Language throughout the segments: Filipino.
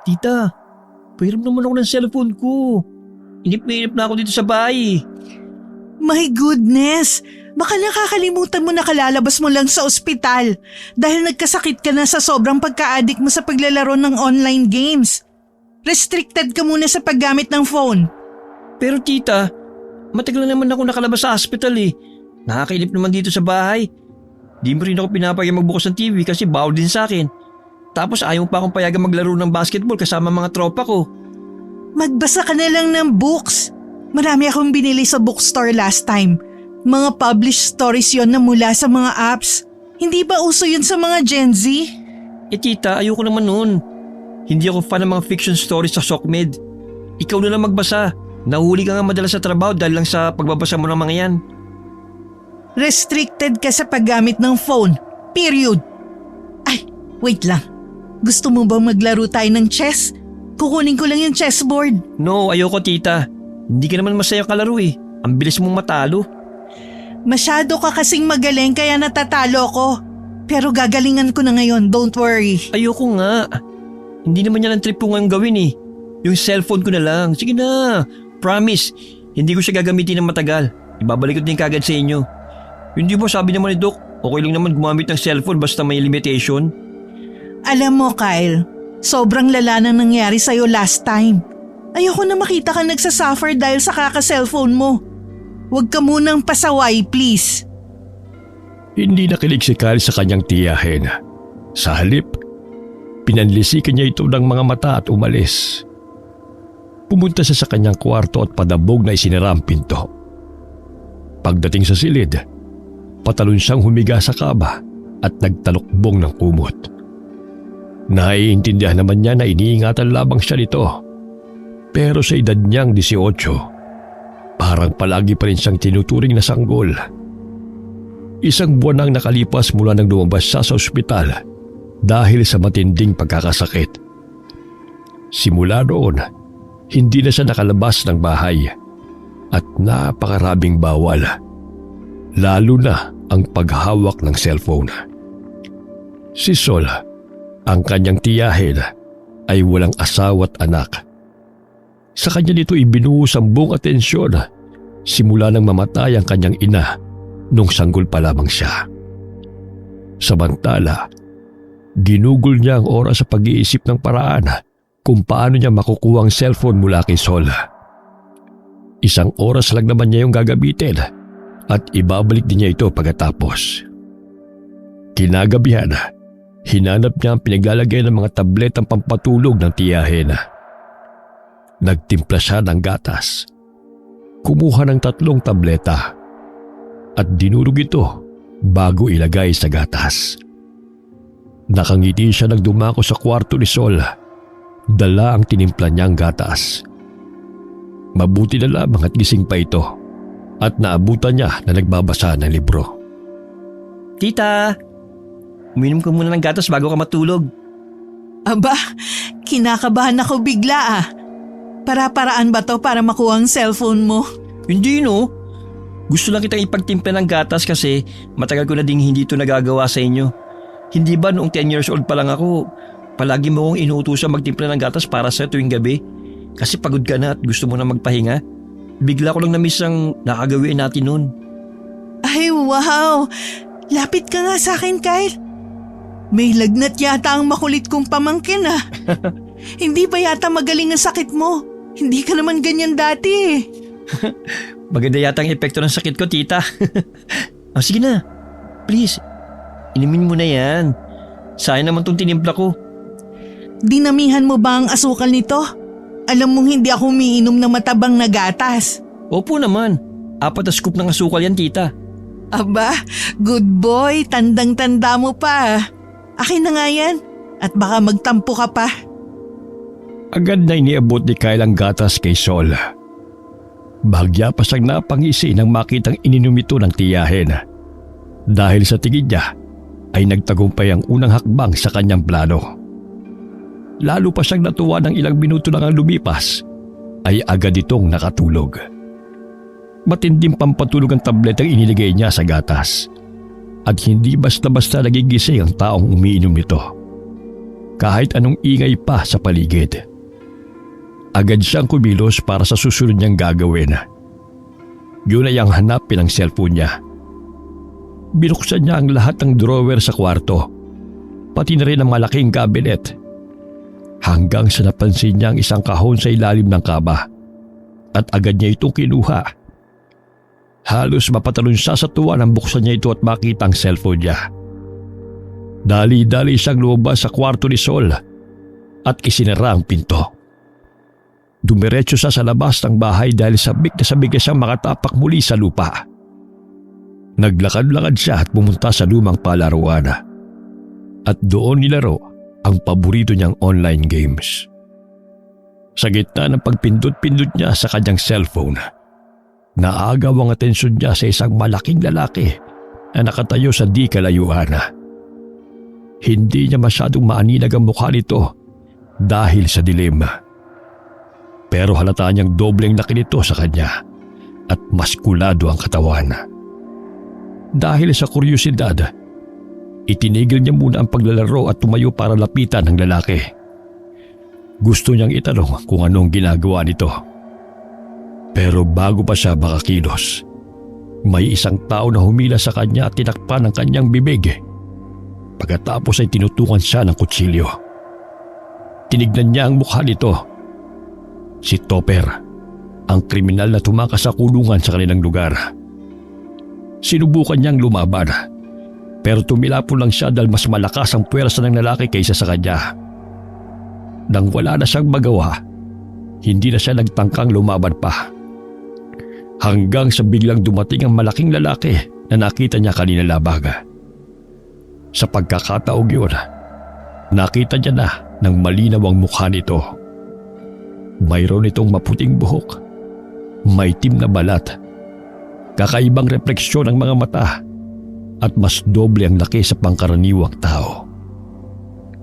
Tita, pahiram naman ako ng cellphone ko. Inip na inip na ako dito sa bahay. My goodness! Baka nakakalimutan mo na kalalabas mo lang sa ospital dahil nagkasakit ka na sa sobrang pagka-addict mo sa paglalaro ng online games. Restricted ka muna sa paggamit ng phone. Pero tita, matagal na naman ako nakalabas sa hospital eh. Nakakainip naman dito sa bahay. Di mo rin ako pinapayag magbukas ng TV kasi bawal din sa akin. Tapos ayaw pa akong payagan maglaro ng basketball kasama mga tropa ko. Magbasa ka na lang ng books. Marami akong binili sa bookstore last time. Mga published stories yon na mula sa mga apps. Hindi ba uso yun sa mga Gen Z? Eh tita, ayoko naman noon. Hindi ako fan ng mga fiction stories sa SOCMED. Ikaw na lang magbasa. Nahuli ka nga madalas sa trabaho dahil lang sa pagbabasa mo ng mga yan. Restricted ka sa paggamit ng phone. Period. Ay, wait lang. Gusto mo bang maglaro tayo ng chess? Kukunin ko lang yung chessboard. No, ayoko tita. Hindi ka naman masaya kalaro eh. Ang bilis mong matalo. Masyado ka kasing magaling kaya natatalo ko. Pero gagalingan ko na ngayon, don't worry. Ayoko nga. Hindi naman yan ang trip ko ngayon gawin eh. Yung cellphone ko na lang. Sige na. Promise. Hindi ko siya gagamitin ng matagal. Ibabalik ko din kagad sa inyo. Hindi ba sabi naman ni Doc, okay lang naman gumamit ng cellphone basta may limitation? Alam mo Kyle, sobrang lala na nangyari sa'yo last time. Ayoko na makita ka nagsasuffer dahil sa kaka-cellphone mo. Huwag ka munang pasaway, please. Hindi nakilig si Kyle sa kanyang tiyahin. Sa halip, pinanlisikan niya ito ng mga mata at umalis. Pumunta siya sa kanyang kwarto at padabog na isinara ang pinto. Pagdating sa silid, patalon siyang humiga sa kaba at nagtalukbong ng kumot. Naiintindihan naman niya na iniingatan lamang siya nito. Pero sa edad niyang 18, parang palagi pa rin siyang tinuturing na sanggol. Isang buwan nang nakalipas mula nang lumabas siya sa ospital dahil sa matinding pagkakasakit. Simula noon, hindi na siya nakalabas ng bahay at napakaraming bawal, lalo na ang paghawak ng cellphone. Si Sol, ang kanyang tiyahin, ay walang asawa at anak. Sa kanya nito ibinuhos ang buong atensyon simula nang mamatay ang kanyang ina nung sanggol pa lamang siya. Samantala, ginugol niya ang oras sa pag-iisip ng paraan kung paano niya makukuha ang cellphone mula kay Sol. Isang oras lang naman niya yung gagamitin at ibabalik din niya ito pagkatapos. Kinagabihan, hinanap niya ang pinaglalagay ng mga tabletang pampatulog ng tiyahin. Nagtimpla siya ng gatas. Kumuha ng 3 tableta at dinurog ito bago ilagay sa gatas. Nakangiti siya nang dumako sa kwarto ni Sol. Dala ang tinimpla niyang gatas. Mabuti na lamang at gising pa ito at naabutan niya na nagbabasa ng libro. Tita, uminom ka muna ng gatas bago ka matulog. Aba, kinakabahan ako bigla ah. Para-paraan ba to para makuha ang cellphone mo? Hindi no. Gusto lang kitang ipagtimpla ng gatas kasi matagal ko na ding hindi ito nagagawa sa inyo. Hindi ba noong 10 years old pa lang ako, palagi mo akong inuutusan magtimpla ng gatas para sa tuwing gabi? Kasi pagod ka na at gusto mo na magpahinga. Bigla ko lang na-miss ang nakagawin natin noon. Ay wow! Lapit ka nga sa akin, Kyle. May lagnat yata ang makulit kong pamangkin ah. Hindi ba yata magaling ang sakit mo? Hindi ka naman ganyan dati eh. Maganda yata ang epekto ng sakit ko, tita. Sige na. Please, inumin mo na yan. Sayang naman tong tinimpla ko. Dinamihan mo ba ang asukal nito? Alam mong hindi ako umiinom ng matabang na gatas. Opo naman. 4 na scoop ng asukal yan, tita. Aba, good boy. Tandang-tanda mo pa. Akin na nga yan. At baka magtampo ka pa. Agad na iniabot ni Kyle ang gatas kay Sol. Bahagya pa siyang napangisi nang makitang ininom ito ng tiyahin. Dahil sa tingin niya ay nagtagumpay ang unang hakbang sa kanyang plano. Lalo pa siyang natuwa ng ilang minuto lang ang lumipas ay agad itong nakatulog. Matinding pampatulog ang tabletang iniligay niya sa gatas at hindi basta-basta nagigising ang taong umiinom nito. kahit anong ingay pa sa paligid. Agad siyang kumilos para sa susunod niyang gagawin. Yun ay ang hanapin ang cellphone niya. Binuksan niya ang lahat ng drawer sa kwarto, pati na rin ang malaking cabinet. Hanggang sa napansin niya ang isang kahon sa ilalim ng kama at agad niya itong kinuha. Halos mapatalon siya sa tuwa nang buksan niya ito at makita ang cellphone niya. Dali-dali siyang lumabas sa kwarto ni Sol at isinara ang pinto. Dumiretso siya sa labas ng bahay dahil sabik na siyang makatapak muli sa lupa. Naglakad-lakad siya at pumunta sa lumang palaruan at doon nilaro ang paborito niyang online games. Sa gitna ng pagpindot-pindot niya sa kanyang cellphone, naagaw ang atensyon niya sa isang malaking lalaki na nakatayo sa di kalayuan. Hindi niya masyadong maaninag ang mukha nito dahil sa dilim. Pero halata niyang dobleng laki nito sa kanya at maskulado ang katawan. Dahil sa kuryosidad, itinigil niya muna ang paglalaro at tumayo para lapitan ng lalaki. Gusto niyang itanong kung anong ginagawa nito. Pero bago pa siya makakilos, may isang tao na humila sa kanya at tinakpan ang kanyang bibig. Pagkatapos ay tinutukan siya ng kutsilyo. Tinignan niya ang mukha nito. Si Topper, ang kriminal na tumakas sa kulungan sa kanilang lugar. Sinubukan niyang lumaban, pero tumilapon lang siya dahil mas malakas ang puwersa ng lalaki kaysa sa kanya. Nang wala na siyang magawa, hindi na siya nagtangkang lumaban pa. Hanggang sa biglang dumating ang malaking lalaki na nakita niya kanina labag. Sa pagkakataong yun, nakita niya na ng malinaw ang mukha nito. Mayroon itong maputing buhok, maitim na balat, kakaibang refleksyon ng mga mata at mas doble ang laki sa pangkaraniwang tao.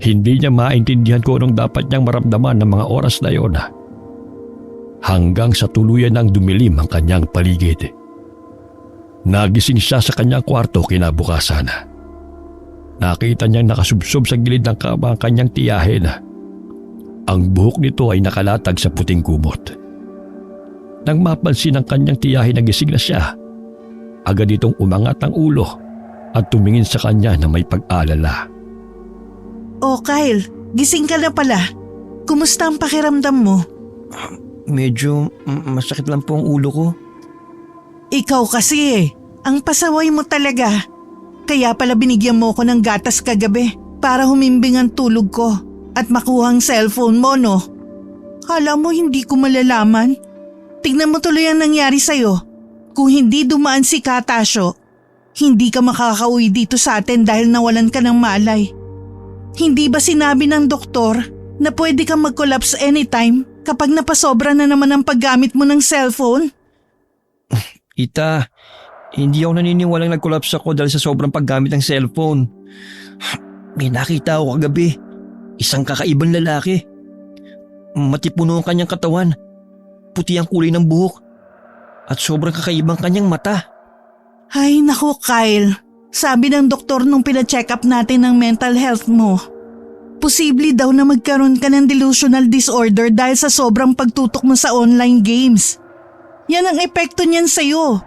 Hindi niya maintindihan kung anong dapat niyang maramdaman ng mga oras na yon. Hanggang sa tuluyan ng dumilim ang kanyang paligid. Nagising siya sa kanyang kwarto kinabukasan. Nakita niyang nakasubsob sa gilid ng kama ang kanyang tiyahin. Ang buhok nito ay nakalatag sa puting kumot. Nang mapansin ng kanyang tiyahin na gising na siya, agad itong umangat ang ulo at tumingin sa kanya na may pag-alala. Oh Kyle, gising ka na pala. Kumusta ang pakiramdam mo? Medyo masakit lang po ang ulo ko. Ikaw kasi ang pasaway mo talaga. Kaya pala binigyan mo ko ng gatas kagabi para humimbing ang tulog ko at makuha ang cellphone mo, no? Kala mo hindi ko malalaman? Tignan mo tuloy ang nangyari sa'yo. Kung hindi dumaan si Katasyo, hindi ka makakauwi dito sa atin dahil nawalan ka ng malay. Hindi ba sinabi ng doktor na pwede kang mag-collapse anytime kapag napasobra na naman ang paggamit mo ng cellphone? Ita, hindi ako naniniwalang nag-collapse ako dahil sa sobrang paggamit ng cellphone. May nakita ako kagabi. Isang kakaibang lalaki. Matipuno ang kanyang katawan. Puti ang kulay ng buhok. At sobrang kakaibang kanyang mata. Ay naku Kyle, sabi ng doktor nung pina-check up natin ng mental health mo. Posible daw na magkaroon ka ng delusional disorder dahil sa sobrang pagtutok mo sa online games. Yan ang epekto niyan sa'yo.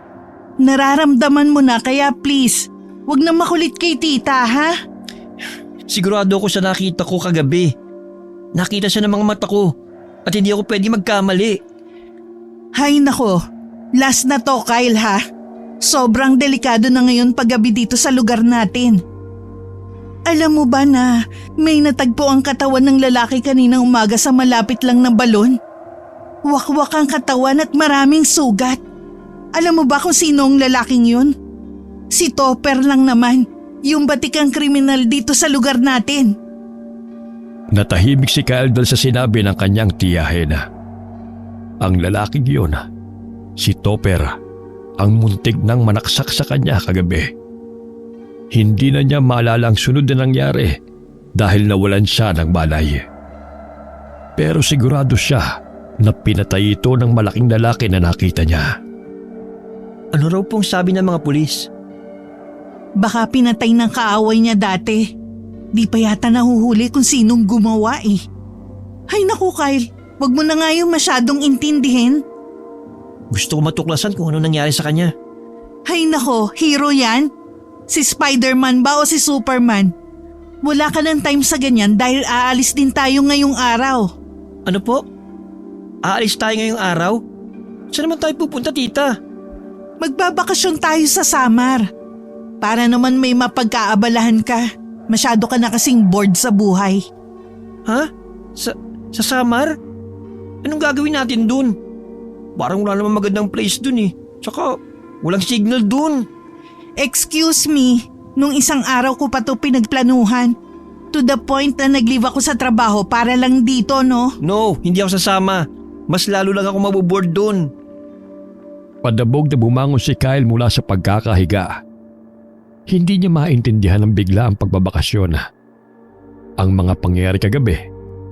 Nararamdaman mo na kaya please, wag na makulit kay tita ha? Sigurado ako sa nakita ko kagabi. Nakita siya ng mga mata ko at hindi ako pwede magkamali. Hay nako, last na to Kyle ha. Sobrang delikado na ngayon paggabi dito sa lugar natin. Alam mo ba na may natagpo ang katawan ng lalaki kaninang umaga sa malapit lang ng balon? Wakwak ang katawan at maraming sugat. Alam mo ba kung sino ang lalaking yun? Si Topper lang naman, yung batikang kriminal dito sa lugar natin. Natahimik si Kyle dahil sa sinabi ng kanyang tiyahin. Ang lalaking yun, si Topper, ang muntik nang manaksak sa kanya kagabi. Hindi na niya maalala ang sunod na nangyari dahil nawalan siya ng malay. Pero sigurado siya na pinatay ito ng malaking lalaki na nakita niya. Ano raw pong sabi ng mga pulis? Baka pinatay ng kaaway niya dati. Di pa yata nahuhuli kung sinong gumawa eh. Ay naku Kyle, wag mo na nga yung masyadong intindihin. Gusto ko matuklasan kung ano nangyari sa kanya. Ay nako, hero yan? Si Spider-Man ba o si Superman? Wala ka ng time sa ganyan dahil aalis din tayo ngayong araw. Ano po? Aalis tayo ngayong araw? Saan naman tayo pupunta, tita? Magbabakasyon tayo sa Samar. Para naman may mapagkaabalahan ka. Masyado ka na kasing bored sa buhay. Ha? Sa Samar? Anong gagawin natin dun? Parang wala naman magandang place dun eh. Tsaka walang signal dun. Excuse me, nung isang araw ko pa to pinagplanuhan. To the point na nag-leave ako sa trabaho para lang dito, no? No, hindi ako sasama. Mas lalo lang ako maboboard dun. Padabog na bumangon si Kyle mula sa pagkakahiga. Hindi niya maintindihan ng bigla ang pagbabakasyon. Ang mga pangyayari kagabi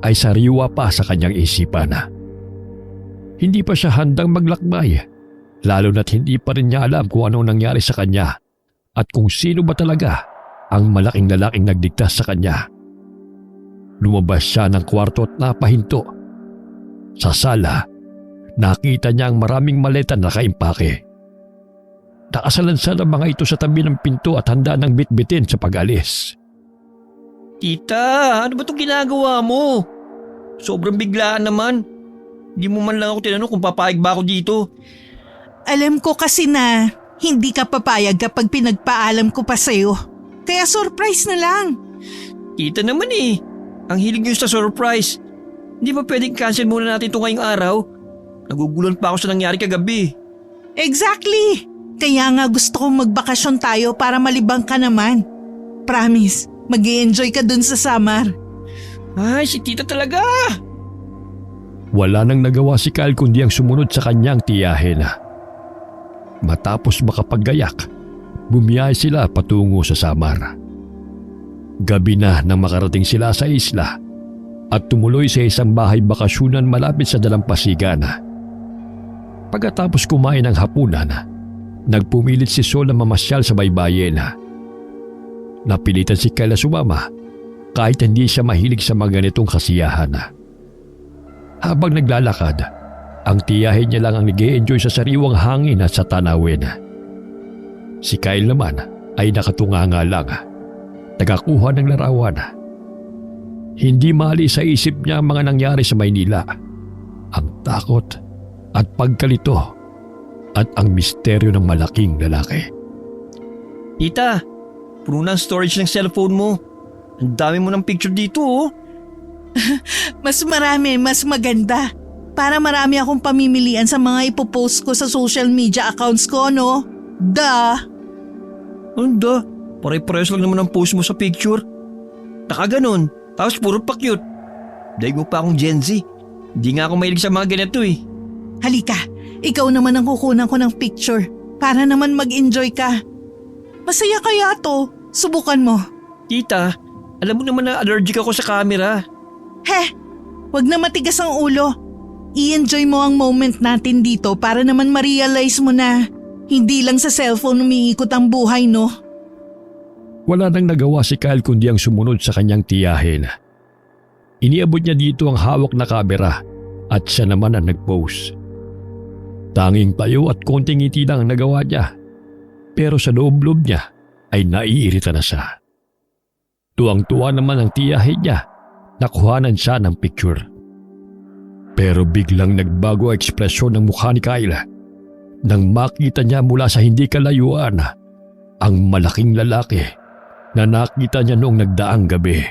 ay sariwa pa sa kanyang isipan. Hindi pa siya handang maglakbay, lalo na't hindi pa rin niya alam kung anong nangyari sa kanya at kung sino ba talaga ang malaking lalaking nagdigtas sa kanya. Lumabas siya ng kwarto at napahinto. Sa sala, nakita niya ang maraming maleta na nakaimpake. Nakasalansan ang mga ito sa tabi ng pinto at handa ng bitbitin sa pag-alis. Tita, ano ba itong ginagawa mo? Sobrang biglaan naman. Hindi mo man lang ako tinanong kung papayag ba ako dito. Alam ko kasi na hindi ka papayag kapag pinagpaalam ko pa sa'yo. Kaya surprise na lang. Tita naman eh. Ang hilig niyo sa surprise. Hindi ba pwedeng cancel muna natin ito ngayong araw? Naguguluhan pa ako sa nangyari kagabi. Exactly! Kaya nga gusto kong magbakasyon tayo para malibang ka naman. Promise, mag-i-enjoy ka dun sa Samar. Ay, si tita talaga! Wala nang nagawa si Kyle kundi ang sumunod sa kanyang tiyahin. Matapos makapaggayak, bumiyahe sila patungo sa Samar. Gabi na nang makarating sila sa isla at tumuloy sa isang bahay bakasyonan malapit sa dalampasigan. Pagkatapos kumain ng hapunan, nagpumilit si Sol na mamasyal sa baybayin. Napilitan si Kyle na sumama kahit hindi siya mahilig sa mga ganitong kasiyahan. Habang naglalakad, ang tiyahin niya lang ang nag-i-enjoy sa sariwang hangin at sa tanawin. Si Kyle naman ay nakatunganga lang, nagakuha ng larawan. Hindi maalis sa isip niya ang mga nangyari sa Maynila, ang takot at pagkalito at ang misteryo ng malaking lalaki. Tita, puno na ang storage ng cellphone mo. Ang dami mo ng picture dito oh. Mas marami, mas maganda. Para marami akong pamimilian sa mga ipopost ko sa social media accounts ko, no? Duh! Anda, pare-pares lang naman ang post mo sa picture. Nakaganon, tapos puro pa cute. Dahil mo pa akong Gen Z. Hindi nga ako mahilig sa mga ganito eh. Halika, ikaw naman ang kukunan ko ng picture para naman mag-enjoy ka. Masaya kaya to, subukan mo. Tita, alam mo naman na allergic ako sa camera. Heh, wag na matigas ang ulo. I-enjoy mo ang moment natin dito para naman ma-realize mo na hindi lang sa cellphone umiikot ang buhay, no? Wala nang nagawa si Kyle kundi ang sumunod sa kanyang tiyahin. Iniabot niya dito ang hawak na kamera at siya naman ang nag-pose. Tanging tayo at konting ngiti lang ang nagawa niya. Pero sa loob-loob niya ay naiirita na siya. Tuwang-tuwa naman ang tiyahin niya. Nakuhanan siya ng picture. Pero biglang nagbago ang ekspresyon ng mukha ni Kyle nang makita niya mula sa hindi kalayuan ang malaking lalaki na nakita niya noong nagdaang gabi.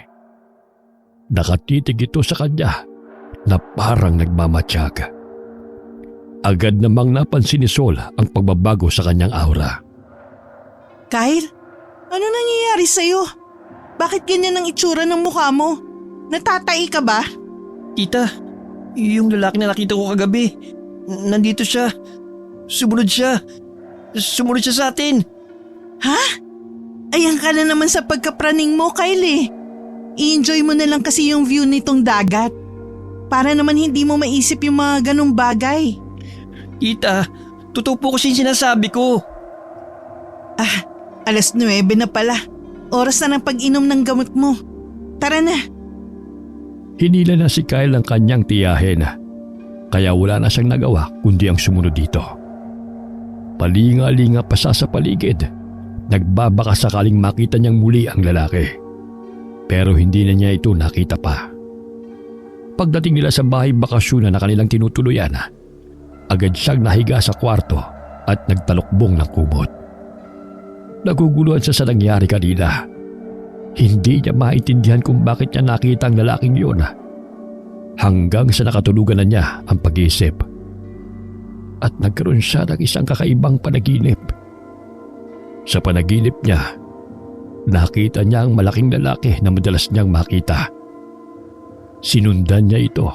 Nakatitig ito sa kanya na parang nagmamatsyag. Agad namang napansin ni Sol ang pagbabago sa kanyang aura. Kyle, ano nangyayari sa'yo? Bakit ganyan ang itsura ng mukha mo? Natatai ka ba? Tita, yung lalaki na nakita ko kagabi, nandito siya. Sumunod siya. Sumunod siya sa atin. Ha? Ayan ka na naman sa pagkapraning mo, Kyle eh. I-enjoy mo na lang kasi yung view nitong dagat. Para naman hindi mo maisip yung mga ganong bagay. Tita, totoo po kasi yung sinasabi ko. Ah, 9:00 na pala. Oras na ng pag-inom ng gamot mo. Tara na. Hinila na si Kyle ang kanyang tiyahin, kaya wala na siyang nagawa kundi ang sumunod dito. Palinga-linga pa siya sa paligid, nagbabaka sakaling makita niyang muli ang lalaki. Pero hindi na niya ito nakita pa. Pagdating nila sa bahay bakasyon na kanilang tinutuluyan, agad siyang nahiga sa kwarto at nagtalukbong ng kumot. Naguguluhan siya sa nangyari kanina. Hindi niya maintindihan kung bakit niya nakita ang lalaking yun. Hanggang sa nakatulugan na niya ang pag-iisip. At nagkaroon siya ng isang kakaibang panaginip. Sa panaginip niya, nakita niya ang malaking lalaki na madalas niyang makita. Sinundan niya ito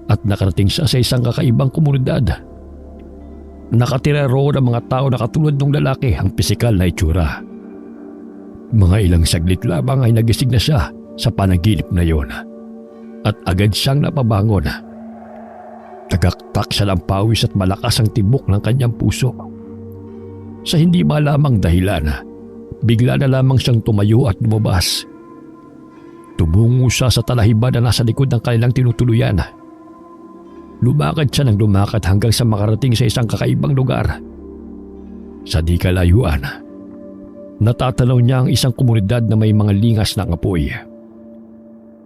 at nakarating siya sa isang kakaibang komunidad. Nakatira roon ang mga tao na katulad ng lalaki ang pisikal na itsura. Mga ilang saglit lamang ay nagising na siya sa panaginip na yon at agad siyang napabangon. Tagaktak siya ng pawis at malakas ang tibok ng kanyang puso. Sa hindi malamang dahilan, bigla na lamang siyang tumayo at lumabas. Tumungo siya sa talahiban na nasa likod ng kanilang tinutuluyan. Lumakad siya ng lumakad hanggang sa makarating sa isang kakaibang lugar. Sa di kalayuan, natatanaw niya ang isang komunidad na may mga lingas ng apoy.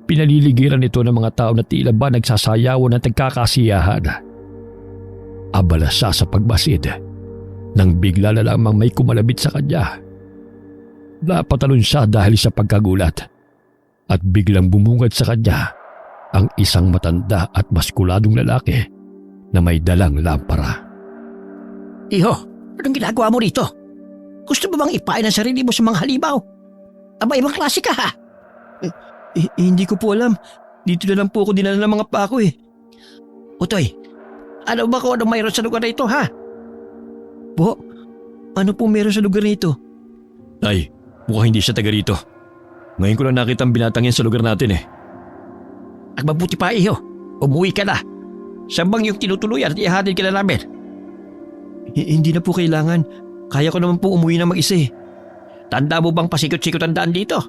Pinaliligiran ito ng mga tao na tila ba nagsasayawan at nagkakasiyahan. Abala siya sa pagbasid nang bigla na lamang may kumalabit sa kanya. Napatalon siya dahil sa pagkagulat at biglang bumungad sa kanya ang isang matanda at maskuladong lalaki na may dalang lampara. Iho, anong ginagawa mo rito? Gusto mo bang ipain ang sarili mo sa mga halimaw? Aba, ibang klase ka ha? Hindi ko po alam. Dito na lang po ako dinala ng mga pako eh. Utoy, ano ba kung anong mayroon sa lugar na ito ha? Po, ano po meron sa lugar na ito? Tay, mukhang hindi siya taga rito. Ngayon ko lang nakita ang binatang yan sa lugar natin eh. Ang mabuti pa iho, umuwi ka na. Saan bang yung tinutuluyan at ihatid ka na namin? Hindi na po kailangan. Kaya ko naman po umuwi na mag-isa eh. Tanda mo bang pasikot-sikot ang daan dito?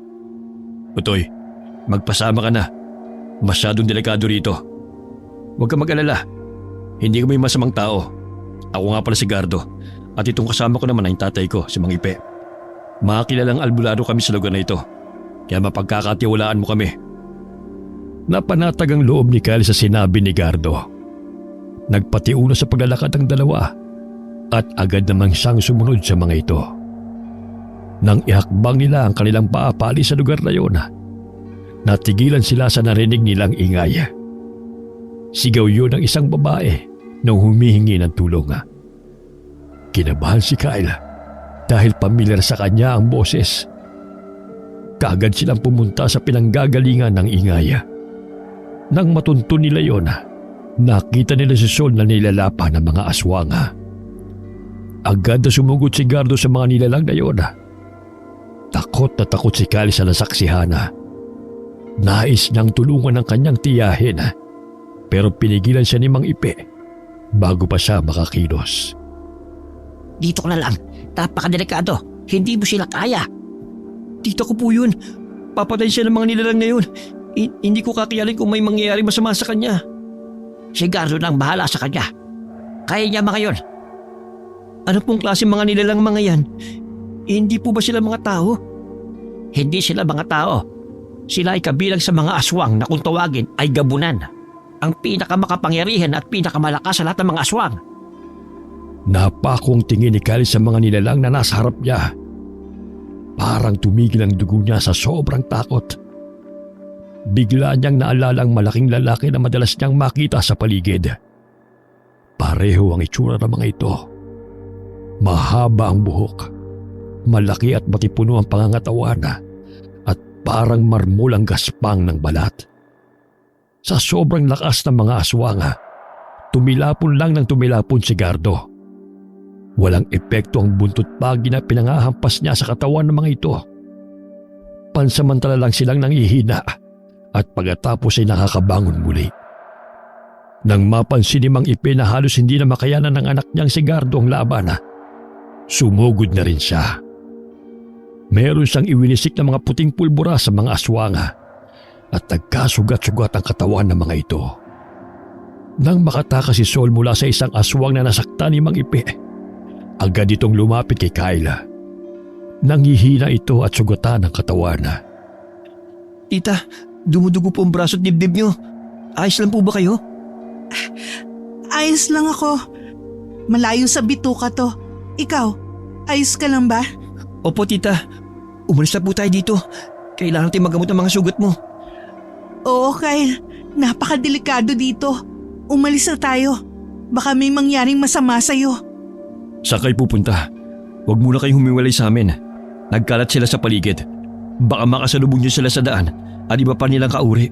Utoy, magpasama ka na. Masyadong delikado rito. Huwag ka mag-alala. Hindi ko may masamang tao. Ako nga pala si Gardo. At itong kasama ko naman ay tatay ko, si Mang Ipe. Makakilalang albularyo kami sa lugar na ito. Kaya mapagkakatiwalaan mo kami. Napanatag ang loob ni Kyle sa sinabi ni Gardo. Nagpatiuna sa paglalakad ang dalawa at agad namang siyang sumunod sa mga ito. Nang ihakbang nila ang kanilang paapali sa lugar na yon, natigilan sila sa narinig nilang ingay. Sigaw yun ng isang babae na humihingi ng tulong. Kinabahan si Kyle dahil pamilyar sa kanya ang boses. Kaagad silang pumunta sa pinanggagalingan ng ingay. Nang matuntun nila yon, nakita nila si Sol na nilalapa ng mga aswang. Agad na sumugod si Gardo sa mga nilalang na yon. Takot na takot si Kyle sa nasaksihan. Nais niyang tulungan ng kanyang tiyahin, pero pinigilan siya ni Mang Ipe bago pa siya makakilos. Dito ka na lang, napakadelikado. Hindi mo sila kaya. Tita ko po yun. Papatay siya ng mga nilalang na yun. Hindi ko kakayanin kung may mangyayari masama sa kanya. Si Gardo na ang bahala sa kanya. Kaya niya mga yun. Ano pong klase mga nilalang mga yan? Hindi po ba sila mga tao? Hindi sila mga tao. Sila ay kabilang sa mga aswang na kung tawagin ay gabunan. Ang pinakamakapangyarihan at pinakamalakas sa lahat ng mga aswang. Napakong tingin ni Kyle sa mga nilalang na nasa harap niya. Parang tumigil ang dugo niya sa sobrang takot. Bigla niyang naalala ang malaking lalaki na madalas niyang makita sa paligid. Pareho ang itsura ng mga ito. Mahaba ang buhok, malaki at matipuno ang pangangatawan, at parang marmol ang gaspang ng balat. Sa sobrang lakas ng mga aswang, tumilapon lang ng tumilapon si Gardo. Walang epekto ang buntot pagi na pinangahampas niya sa katawan ng mga ito. Pansamantala lang silang nangihina at pagkatapos ay nakakabangon muli. Nang mapansin ni Mang Ipe na halos hindi na makayanan ng anak niyang si Gardo ang laban, sumugod na rin siya. Meron siyang iwinisik na mga puting pulbura sa mga aswang at nagkasugat-sugat ang katawan ng mga ito. Nang makatakas si Sol mula sa isang aswang na nasaktan ni Mang Ipe, agad itong lumapit kay Kyle. Nanghihina ito at sugatan ang katawan. Tita, dumudugo po ang braso at dibdib nyo. Ayos lang po ba kayo? Ayos lang ako. Malayo sa bituka to. Ikaw, ayos ka lang ba? Opo tita, umalis na po tayo dito. Kailangan natin magamot ang mga sugat mo. Oo, Kyle. Napakadelikado dito. Umalis na tayo. Baka may mangyaring masama sa'yo. Saan kayo pupunta? Huwag muna kayong humiwalay sa amin. Nagkalat sila sa paligid. Baka makasalubong niyo sila sa daan at iba pa nilang kauri.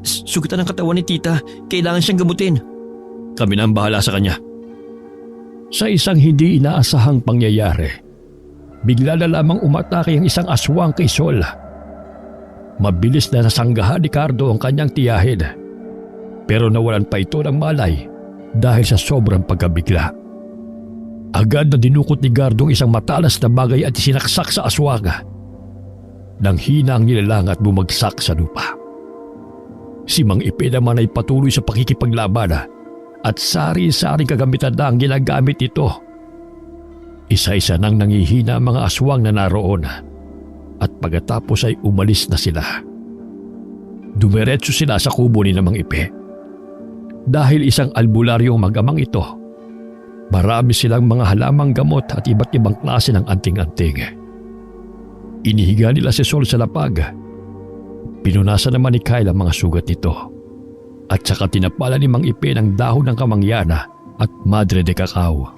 Sugatan ang katawan ni tita. Kailangan siyang gamutin. Kami na ang bahala sa kanya. Sa isang hindi inaasahang pangyayari, bigla na lamang umatake ang isang aswang kay Sol. Mabilis na nasanggahan ni Cardo ang kanyang tiyahin, pero nawalan pa ito ng malay dahil sa sobrang pagkabigla. Agad na dinukot ni Gardo ang isang matalas na bagay at isinaksak sa aswang. Nang hina ang nilalang at bumagsak sa lupa. Si Mang Ipe naman ay patuloy sa pakikipaglaban at sari-saring kagamitan na ang ginagamit nito. Isa-isa nang nangihina ang mga aswang na naroon at pagkatapos ay umalis na sila. Dumiretso sila sa kubo ni Mang Ipe. Dahil isang albularyong mag-amang ito, marami silang mga halamang gamot at iba't ibang klase ng anting-anting. Inihiga nila si Sol sa lapag. Pinunasan naman ni Kyle ang mga sugat nito. At saka tinapala ni Mang Ipe ng dahon ng kamangyana at madre de cacao.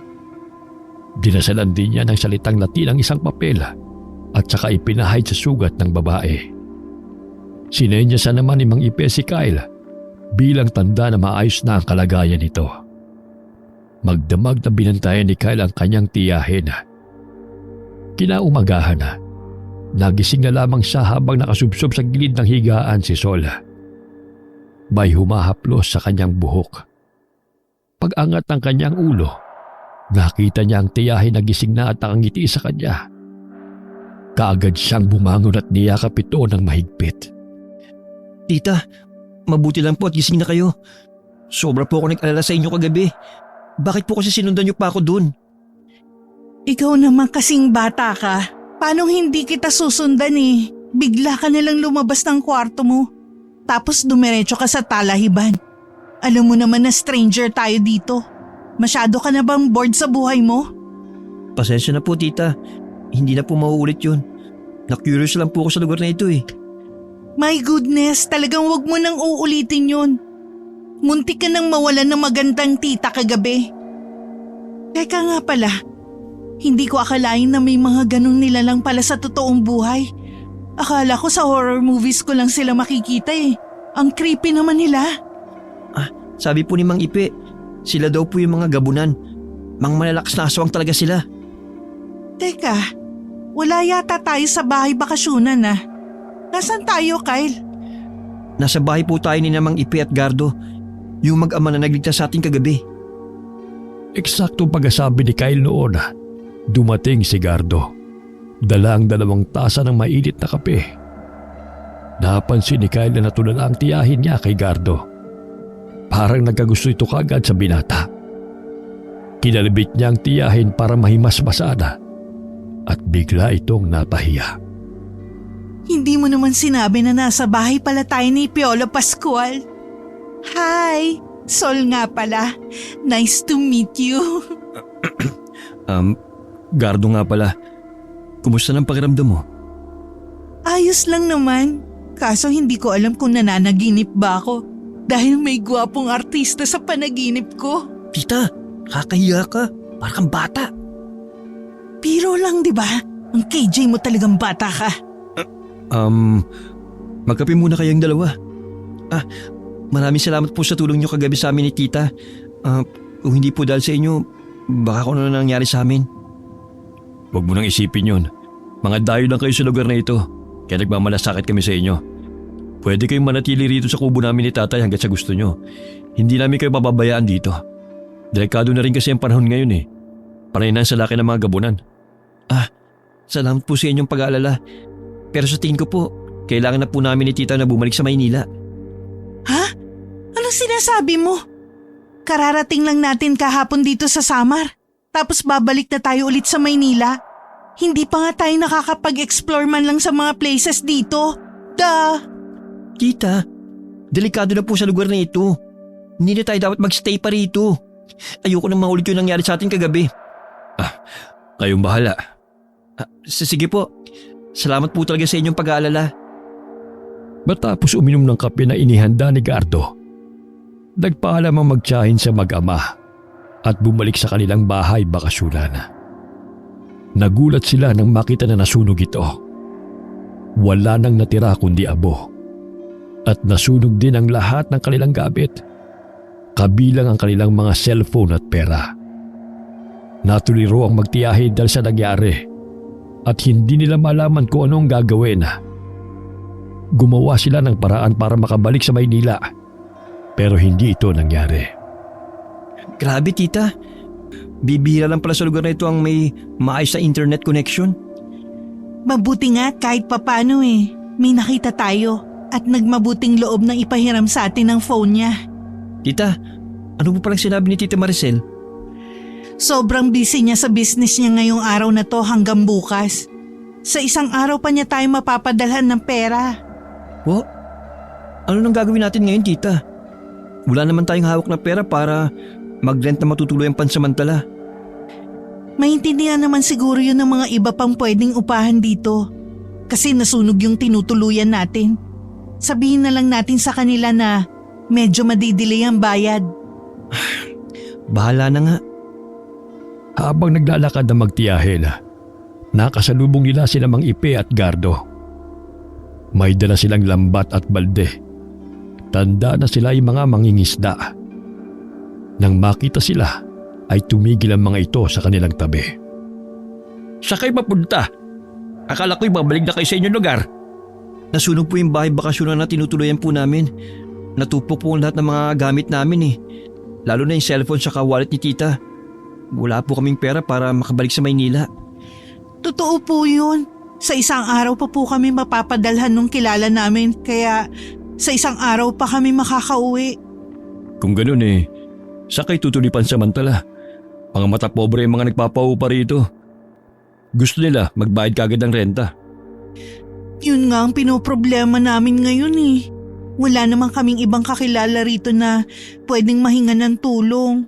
Dinasalan din niya ng salitang Latin ang isang papel at saka ipinahid sa sugat ng babae. Sinenyasan naman ni Mang Ipe si Kyle bilang tanda na maayos na ang kalagayan nito. Magdamag na binantayan ni Kyle ang kanyang tiyahin. Kinaumagahan na, nagising na lamang siya habang nakasubsob sa gilid ng higaan si Sol. May humahaplos sa kanyang buhok. Pag-angat ng kanyang ulo, nakita niya ang tiyahin na gising na at nakangiti sa kanya. Kaagad siyang bumangon at niyakap ito ng mahigpit. Tita, mabuti lang po at gising na kayo. Sobra po ako nag-alala sa inyo kagabi. Bakit po kasi sinundan niyo pa ako dun? Ikaw naman kasing bata ka. Paano hindi kita susundan eh? Bigla ka nalang lumabas ng kwarto mo. Tapos dumiretso ka sa talahiban. Alam mo naman na stranger tayo dito. Masyado ka na bang bored sa buhay mo? Pasensya na po tita. Hindi na po mauulit yun. Na-curious lang po ako sa lugar na ito eh. My goodness, talagang wag mo nang uulitin yun. Muntik ka nang mawalan ng magandang tita kagabi. Teka nga pala, hindi ko akalain na may mga ganong nilalang pala sa totoong buhay. Akala ko sa horror movies ko lang sila makikita eh. Ang creepy naman nila. Sabi po ni Mang Ipe, sila daw po yung mga gabunan. Mang malalakas na aswang talaga sila. Teka, wala yata tayo sa bahay bakasyunan ah. Nasaan tayo, Kyle? Nasa bahay po tayo ni Mang Ipe at Gardo. Yung mag-ama na nagligtas sa atin kagabi. Eksaktong pagkasabi ni Kyle noon, dumating si Gardo. Dala ang 2 tasa ng mainit na kape. Napansin ni Kyle na natulala ang tiyahin niya kay Gardo. Parang nagkagusto ito kagad sa binata. Kinalabit niya ang tiyahin para mahimasmasada at bigla itong napahiya. Hindi mo naman sinabi na nasa bahay pala tayo ni Piolo Pascual. Hi! Sol nga pala. Nice to meet you. Gardo nga pala. Kumusta ng pakiramdam mo? Ayos lang naman. Kaso hindi ko alam kung nananaginip ba ako. Dahil may gwapong artista sa panaginip ko. Tita, kakahiya ka. Parang bata. Biro lang, di ba? Ang KJ mo talagang bata ka. Magkape muna kayong dalawa. Maraming salamat po sa tulong nyo kagabi sa amin ni tita. Kung hindi po dahil sa inyo, baka kung ano nangyari sa amin. Huwag mo nang isipin yun. Mga dayo lang kayo sa lugar na ito. Kaya nagmamalasakit kami sa inyo. Pwede kayong manatili rito sa kubo namin ni tatay hanggat sa gusto nyo. Hindi namin kayo pababayaan dito. Delikado na rin kasi ang panahon ngayon eh. Panay na sa laki ng mga gabunan. Salamat po sa inyong pag-aalala. Pero sa tingin ko po, kailangan na po namin ni tita na bumalik sa Maynila. Ha? Anong sinasabi mo? Kararating lang natin kahapon dito sa Samar. Tapos babalik na tayo ulit sa Maynila. Hindi pa nga tayo nakakapag-explore man lang sa mga places dito. Tita, delikado na po sa lugar na ito. Hindi na tayo dapat magstay pa rito. Ayoko nang maulit yung nangyari sa atin kagabi. Kayong bahala. Sige po. Salamat po talaga sa inyong pag-aalala. Matapos uminom ng kape na inihanda ni Gardo, nagpaalam ang magtiyahin sa mag-ama at bumalik sa kanilang bahay bakasyonan. Nagulat sila nang makita na nasunog ito. Wala nang natira kundi abo. At nasunog din ang lahat ng kanilang gamit, kabilang ang kanilang mga cellphone at pera. Natuloy raw ang magtiyahe dahil sa nangyari at hindi nila malaman kung anong gagawin. Gumawa sila ng paraan para makabalik sa Maynila, pero hindi ito nangyari. Grabe tita. Bibihira lang pala sa lugar na ito ang may maayos na internet connection. Mabuti nga kahit papano may nakita tayo at nagmabuting loob na ipahiram sa atin ng phone niya. Tita, ano po palang sinabi ni Tita Maricel? Sobrang busy niya sa business niya ngayong araw na to hanggang bukas. Sa isang araw pa niya tayo mapapadalhan ng pera. Po? Ano nang gagawin natin ngayon tita? Wala naman tayong hawak na pera para mag-rent na matutuloy ang pansamantala. Maintindihan naman siguro yun ng mga iba pang pwedeng upahan dito. Kasi nasunog yung tinutuluyan natin. Sabihin na lang natin sa kanila na medyo madidelay ang bayad. Bahala na nga. Habang naglalakad na magtiyahe, nakasalubong nila sila Mang Ipe at Gardo. May dala silang lambat at balde. Tanda na sila ay mga mangingisda. Nang makita sila, ay tumigil ang mga ito sa kanilang tabi. Sa kayo mapunta? Akala ko'y babalik na kayo sa inyong lugar. Nasunog po yung bahay bakasyonan na tinutuluyan po namin. Natupok po ang lahat ng mga gamit namin Lalo na yung cellphone sa wallet ni tita. Wala po kaming pera para makabalik sa Maynila. Totoo po yun. Sa isang araw pa po kami mapapadalhan nung kilala namin. Kaya sa isang araw pa kami makakauwi. Kung ganun sa kayo tutuloy pansamantala. Mga mata pobre yung mga nagpapaupa rito. Gusto nila magbayad kagad ng renta. Yun nga ang pinoproblema namin ngayon Wala naman kaming ibang kakilala rito na pwedeng mahinga ng tulong.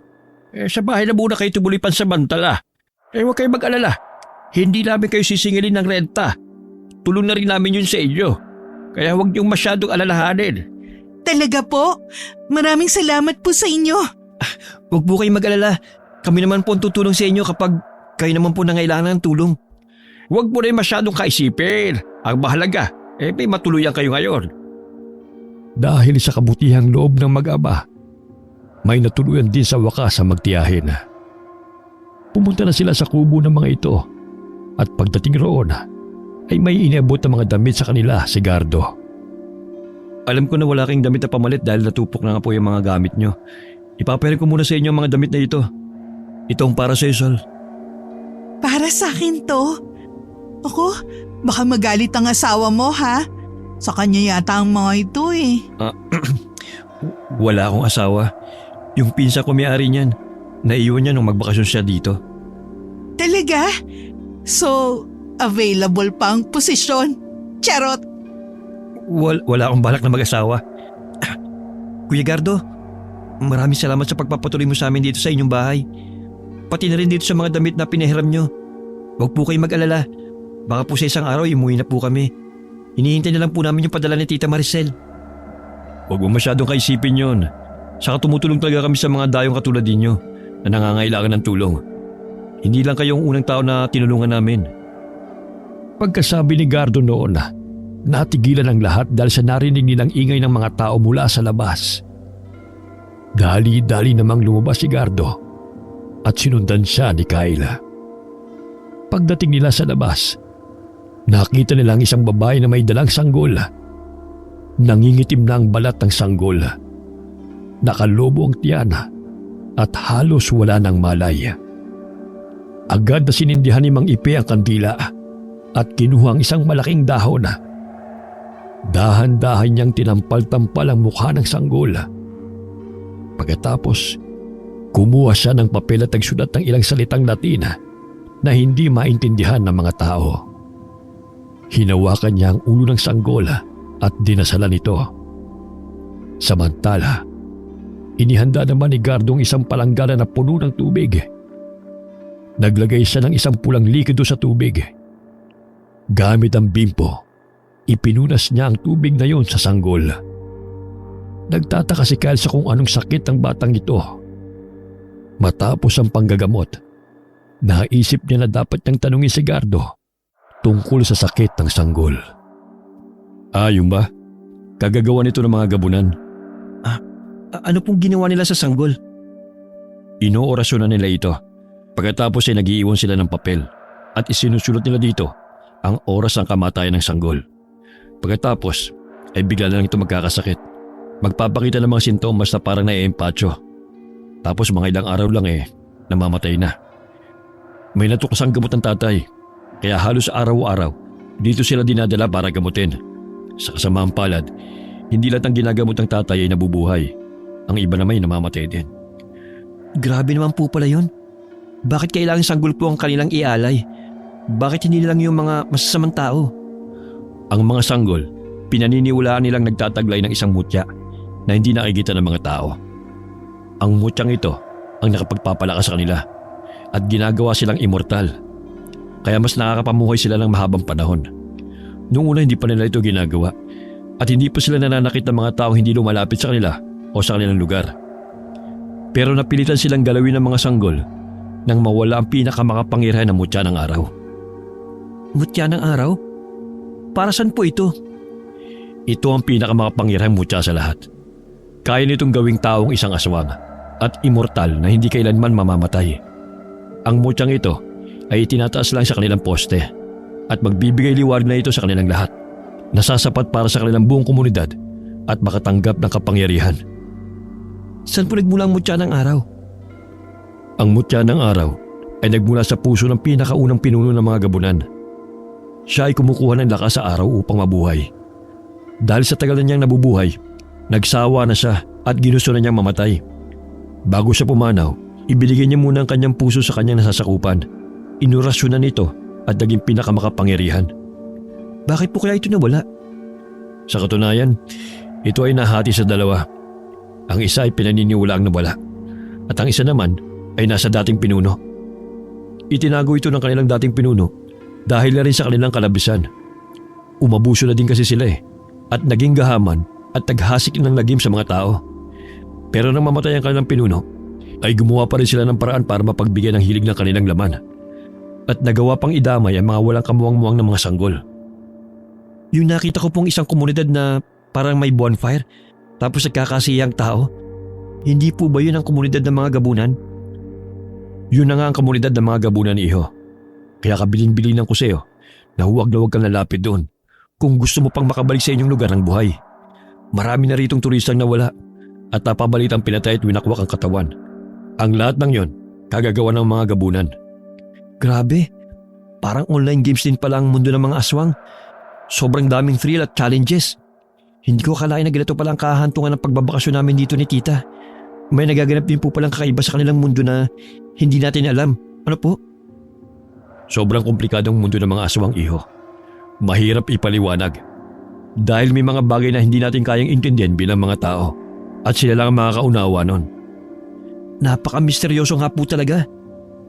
Sa bahay na muna kayo tumuloy pansamantala. Huwag kayo mag-alala. Hindi namin kayo sisingilin ng renta. Tulong na rin namin yun sa inyo. Kaya huwag niyong masyadong alalahanin. Talaga po? Maraming salamat po sa inyo. Huwag po kayong mag-alala. Kami naman po ang tutulong sa inyo kapag kayo naman po nangailangan ng tulong. Huwag mo rin masyadong kaisipin. Ang mahalaga, may matuluyan kayo ngayon. Dahil sa kabutihang loob ng mag-ama, may natuluyan din sa wakas sa magtiyahin. Pumunta na sila sa kubo ng mga ito at pagdating roon ay may inabot na mga damit sa kanila si Gardo. Alam ko na wala kayong damit na pamalit dahil natupok na nga po yung mga gamit nyo. Ipapahirin ko muna sa inyo ang mga damit na ito. Itong para sa Sol. Para sa akin to? Ako, baka magalit ang asawa mo ha? Sa kanya yata ang mga ito Wala akong asawa. Yung pinsa ko may-ari niyan. Naiwan niya nung magbakasyon siya dito. Talaga? So, available pa ang posisyon? Charot! Wala akong balak na mag-asawa. Kuya Gardo, maraming salamat sa pagpapatuloy mo sa amin dito sa inyong bahay. Pati na rin dito sa mga damit na pinahiram nyo. Huwag po kayong mag-alala. Baka po sa isang araw umuwi na po kami. Hinihintay na lang po namin yung padala ni Tita Maricel. Huwag mo masyadong kaisipin yon. Saka tumutulong talaga kami sa mga dayong katulad ninyo na nangangailangan ng tulong. Hindi lang kayong unang tao na tinulungan namin. Pagkasabi ni Gardo noon, natigilan ang lahat dahil sa narinig nilang ingay ng mga tao mula sa labas. Dali-dali namang lumabas si Gardo at sinundan siya ni Kayla. Pagdating nila sa labas, nakita nilang isang babae na may dalang sanggol. Nangingitim na ang balat ng sanggol. Nakalobo ang tiyan at halos wala ng malay. Agad na sinindihan ni Mang Ipe ang kandila at kinuha ang isang malaking dahon. Dahan-dahan niyang tinampal-tampal ang mukha ng sanggol. Pagkatapos, kumuha siya ng papel at nagsulat ng ilang salitang Latin na hindi maintindihan ng mga tao. Hinawakan niya ang ulo ng sanggol at dinasalan ito. Samantala, inihanda naman ni Gardo ang isang palanggana na puno ng tubig. Naglagay siya ng isang pulang likido sa tubig. Gamit ang bimpo, ipinunas niya ang tubig na yon sa sanggol. Nagtataka si Kyle sa kung anong sakit ng batang ito. Matapos ang panggagamot, naisip niya na dapat niyang tanungin si Gardo tungkol sa sakit ng sanggol. Yun ba? Kagagawa nito ng mga gabunan. Ano pong ginawa nila sa sanggol? Inoorasyonan nila ito. Pagkatapos ay nag-iiwan sila ng papel at isinusulot nila dito ang oras ng kamatayan ng sanggol. Pagkatapos ay bigla na lang ito magkakasakit. Magpapakita ng mga sintomas na parang naiempatyo. Tapos mga ilang araw lang namamatay na. May natuklasang gamot ng tatay, kaya halos araw-araw dito sila dinadala para gamutin. Sa kasamaang palad, hindi lahat ng ginagamot ng tatay ay nabubuhay. Ang iba naman ay namamatay din. Grabe naman po pala yun. Bakit kailangang sanggol po ang kanilang ialay? Bakit hindi lang yung mga masasamang tao? Ang mga sanggol, pinaniniwalaan nilang nagtataglay ng isang mutya na hindi nakikita ng mga tao. Ang mutyang ito ang nakapagpapalakas sa kanila at ginagawa silang immortal. Kaya mas nakakapamuhay sila ng mahabang panahon. Noong una hindi pa nila ito ginagawa at hindi pa sila nananakit ng mga taong hindi lumalapit sa kanila o sa kanilang lugar. Pero napilitan silang galawin ng mga sanggol nang mawala ang pinakamakapangyarihan ng mutya ng araw. Mutya ng araw? Para saan po ito? Ito ang pinakamakapangyarihang mutya sa lahat. Kaya nitong gawing taong isang aswang at immortal na hindi kailanman mamamatay. Ang mutyang ito ay itinataas lang sa kanilang poste at magbibigay liwanag na ito sa kanilang lahat, nasasapat para sa kanilang buong komunidad at makatanggap ng kapangyarihan. Saan po nagmula ang mutya ng araw? Ang mutya ng araw ay nagmula sa puso ng pinakaunang pinuno ng mga gabunan. Siya ay kumukuha ng lakas sa araw upang mabuhay. Dahil sa tagal na niyang nabubuhay, nagsawa na siya at ginusto na niyang mamatay. Bago siya pumanaw, ibinigay niya muna ang kanyang puso sa kanyang nasasakupan. Inurasyonan nito at naging pinakamakapangyarihan. Bakit po kaya ito nawala? Sa katunayan, ito ay nahati sa dalawa. Ang isa ay pinaniniwalaang nawala at ang isa naman ay nasa dating pinuno. Itinago ito ng kanilang dating pinuno dahil na rin sa kanilang kalabisan. Umabuso na din kasi sila at naging gahaman at naghasik ng lagim sa mga tao. Pero nang mamatay ang kanilang pinuno, ay gumawa pa rin sila ng paraan para mapagbigay ng hilig ng kanilang laman. At nagawa pang idamay ang mga walang kamuwang-muwang ng mga sanggol. Yung nakita ko pong isang komunidad na parang may bonfire tapos nagkakasiyang tao. Hindi po ba yun ang komunidad ng mga gabunan? Yun na nga ang komunidad ng mga gabunan, iho. Kaya kabilin-bilinan ko sa'yo na huwag kang lalapit doon kung gusto mo pang makabalik sa inyong lugar ng buhay. Marami na ritong turistang nawala at napabalitang pinatay at winakwak ang katawan. Ang lahat ng yon, kagagawa ng mga gabunan. Grabe, parang online games din pala ang mundo ng mga aswang. Sobrang daming thrill at challenges. Hindi ko akalain na ganito pala ang kahantungan ng pagbabakasyon namin dito ni tita. May nagaganap din po palang kakaiba sa kanilang mundo na hindi natin alam. Ano po? Sobrang komplikadong mundo ng mga aswang, iho. Mahirap ipaliwanag. Dahil may mga bagay na hindi natin kayang intindihan bilang mga tao at sila lang ang makakaunawa nun. Napaka-misteryoso nga po talaga.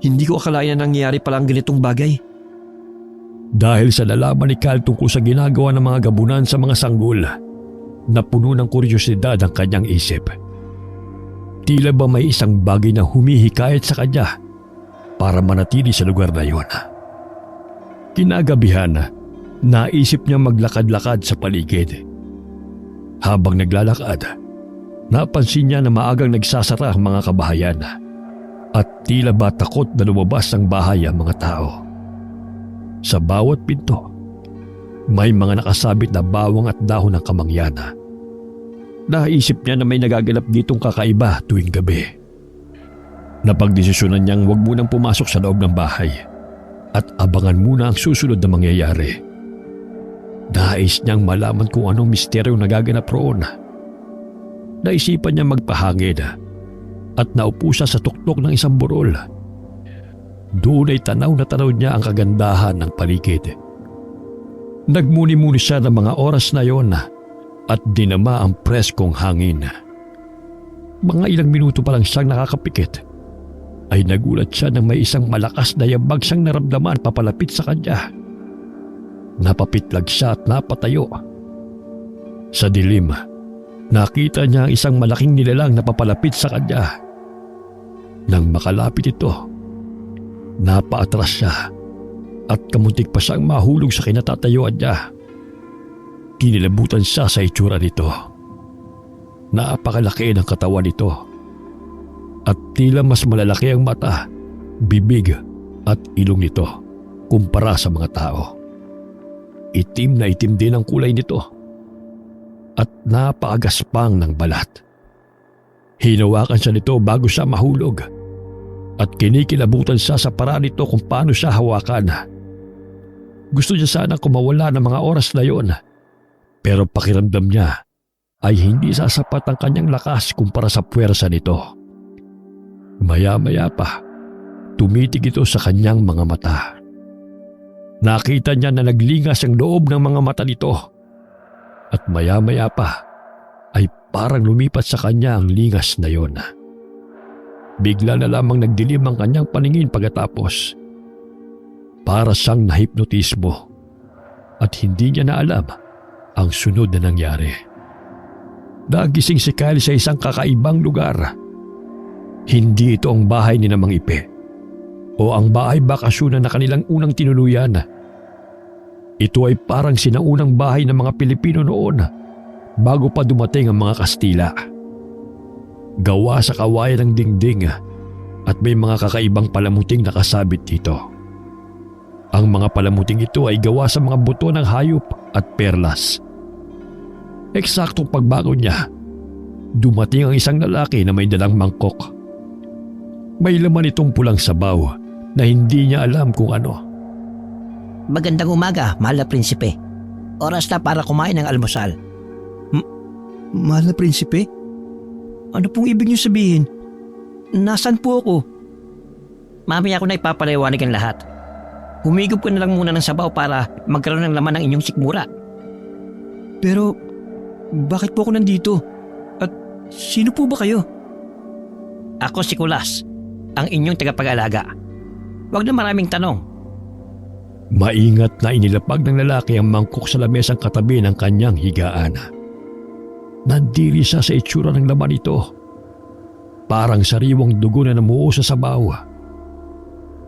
Hindi ko akalain na nangyayari pala ang ganitong bagay. Dahil sa nalaman ni Kyle tungkol sa ginagawa ng mga gabunan sa mga sanggol, napuno ng kuryosidad ang kanyang isip. Tila ba may isang bagay na humihikayat sa kanya para manatili sa lugar na yun. Kinagabihan, naisip niya maglakad-lakad sa paligid. Habang naglalakad, napansin niya na maagang nagsasara ang mga kabahayan at tila ba takot na lumabas ng bahay ang mga tao. Sa bawat pinto, may mga nakasabit na bawang at dahon ng kamangyana. Naisip niya na may nagaganap ditong kakaiba tuwing gabi. Napagdesisyonan niyang huwag munang pumasok sa loob ng bahay at abangan muna ang susunod na mangyayari. Nais niyang malaman kung anong misteryo nagaganap roon. Naisipan niya magpahangin at naupo siya sa tuktok ng isang burol. Doon ay tanaw na tanaw niya ang kagandahan ng paligid. Nagmuni-muni siya ng mga oras na yon at dinama ang preskong hangin. Mga ilang minuto pa lang siyang nakakapikit ay nagulat siya nang may isang malakas na yabag siyang naramdaman papalapit sa kanya. Napapitlag siya at napatayo. Sa dilim, nakita niya ang isang malaking nilalang na papalapit sa kanya. Nang makalapit ito, napaatras siya at kamuntik pa siyang mahulog sa kinatatayuan niya. Kinilabutan siya sa itsura nito. Napakalaki ng katawan nito at tila mas malalaki ang mata, bibig at ilong nito kumpara sa mga tao. Itim na itim din ang kulay nito at napakagaspang ng balat. Hinawakan siya nito bago siya mahulog at kinikilabutan siya sa paraan nito kung paano siya hawakan. Gusto niya sanang kumawala ng mga oras na yon, pero pakiramdam niya ay hindi sasapat ang kanyang lakas kumpara sa puwersa nito. Maya-maya pa, tumitig ito sa kanyang mga mata. Nakita niya na naglingas ang loob ng mga mata nito at maya-maya pa ay parang lumipat sa kanya ang lingas na yon. Bigla na lamang nagdilim ang kanyang paningin pagkatapos. Para siyang nahipnotismo at hindi niya na alam ang sunod na nangyari. Nagising si Kyle sa isang kakaibang lugar. Hindi ito ang bahay ni Mang Ipe o ang bahay bakasyonan na kanilang unang tinuluyan. Ito ay parang sinaunang bahay ng mga Pilipino noon bago pa dumating ang mga Kastila. Gawa sa kawayan ng dingding at may mga kakaibang palamuting nakasabit dito. Ang mga palamuting ito ay gawa sa mga buto ng hayop at perlas. Eksaktong pagbago niya, dumating ang isang lalaki na may dalang mangkok. May laman itong pulang sabaw na hindi niya alam kung ano. Magandang umaga, mahal na prinsipe. Oras na para kumain ng almusal. Mahal na prinsipe? Ano pong ibig niyo sabihin? Nasaan po ako? Mamaya ko na ipapaliwanag ang lahat. Humigop ko na lang muna ng sabaw para magkaroon ng laman ng inyong sikmura. Pero bakit po ako nandito? At sino po ba kayo? Ako si Kulas, ang inyong tagapag-alaga. Huwag na maraming tanong. Maingat na inilapag ng lalaki ang mangkok sa lamesang katabi ng kanyang higaan. Nandiri siya sa itsura ng laman ito. Parang sariwang dugo na namuo sa sabaw.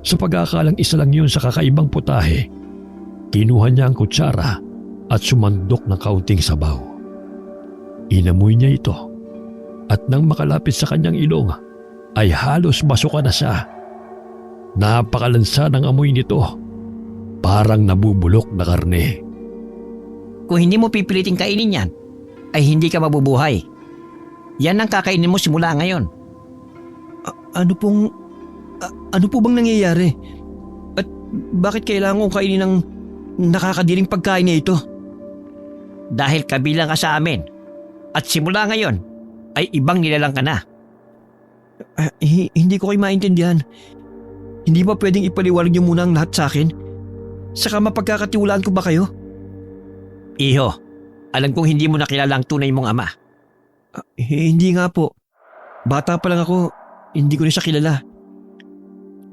Sa pag-aakalang isa lang yun sa kakaibang putahe, kinuha niya ang kutsara at sumandok ng kaunting sabaw. Inamoy niya ito at nang makalapit sa kanyang ilong ay halos masuka na siya. Napakalansa ng amoy nito, parang nabubulok na karne. Kung hindi mo pipiliting kainin yan, ay hindi ka mabubuhay. Yan ang kakainin mo simula ngayon. Ano po bang nangyayari? At bakit kailangan kong kainin ng nakakadiring pagkain na ito? Dahil kabilang ka sa amin. At simula ngayon, ay ibang nilalang ka na. Hindi ko kayo maintindihan. Hindi ba pwedeng ipaliwanag niyo muna ang lahat sa akin? Saka mapagkakatiwalaan ko ba kayo? Iho, alam kong hindi mo nakilala ang tunay mong ama. Hindi nga po. Bata pa lang ako, hindi ko na siya kilala.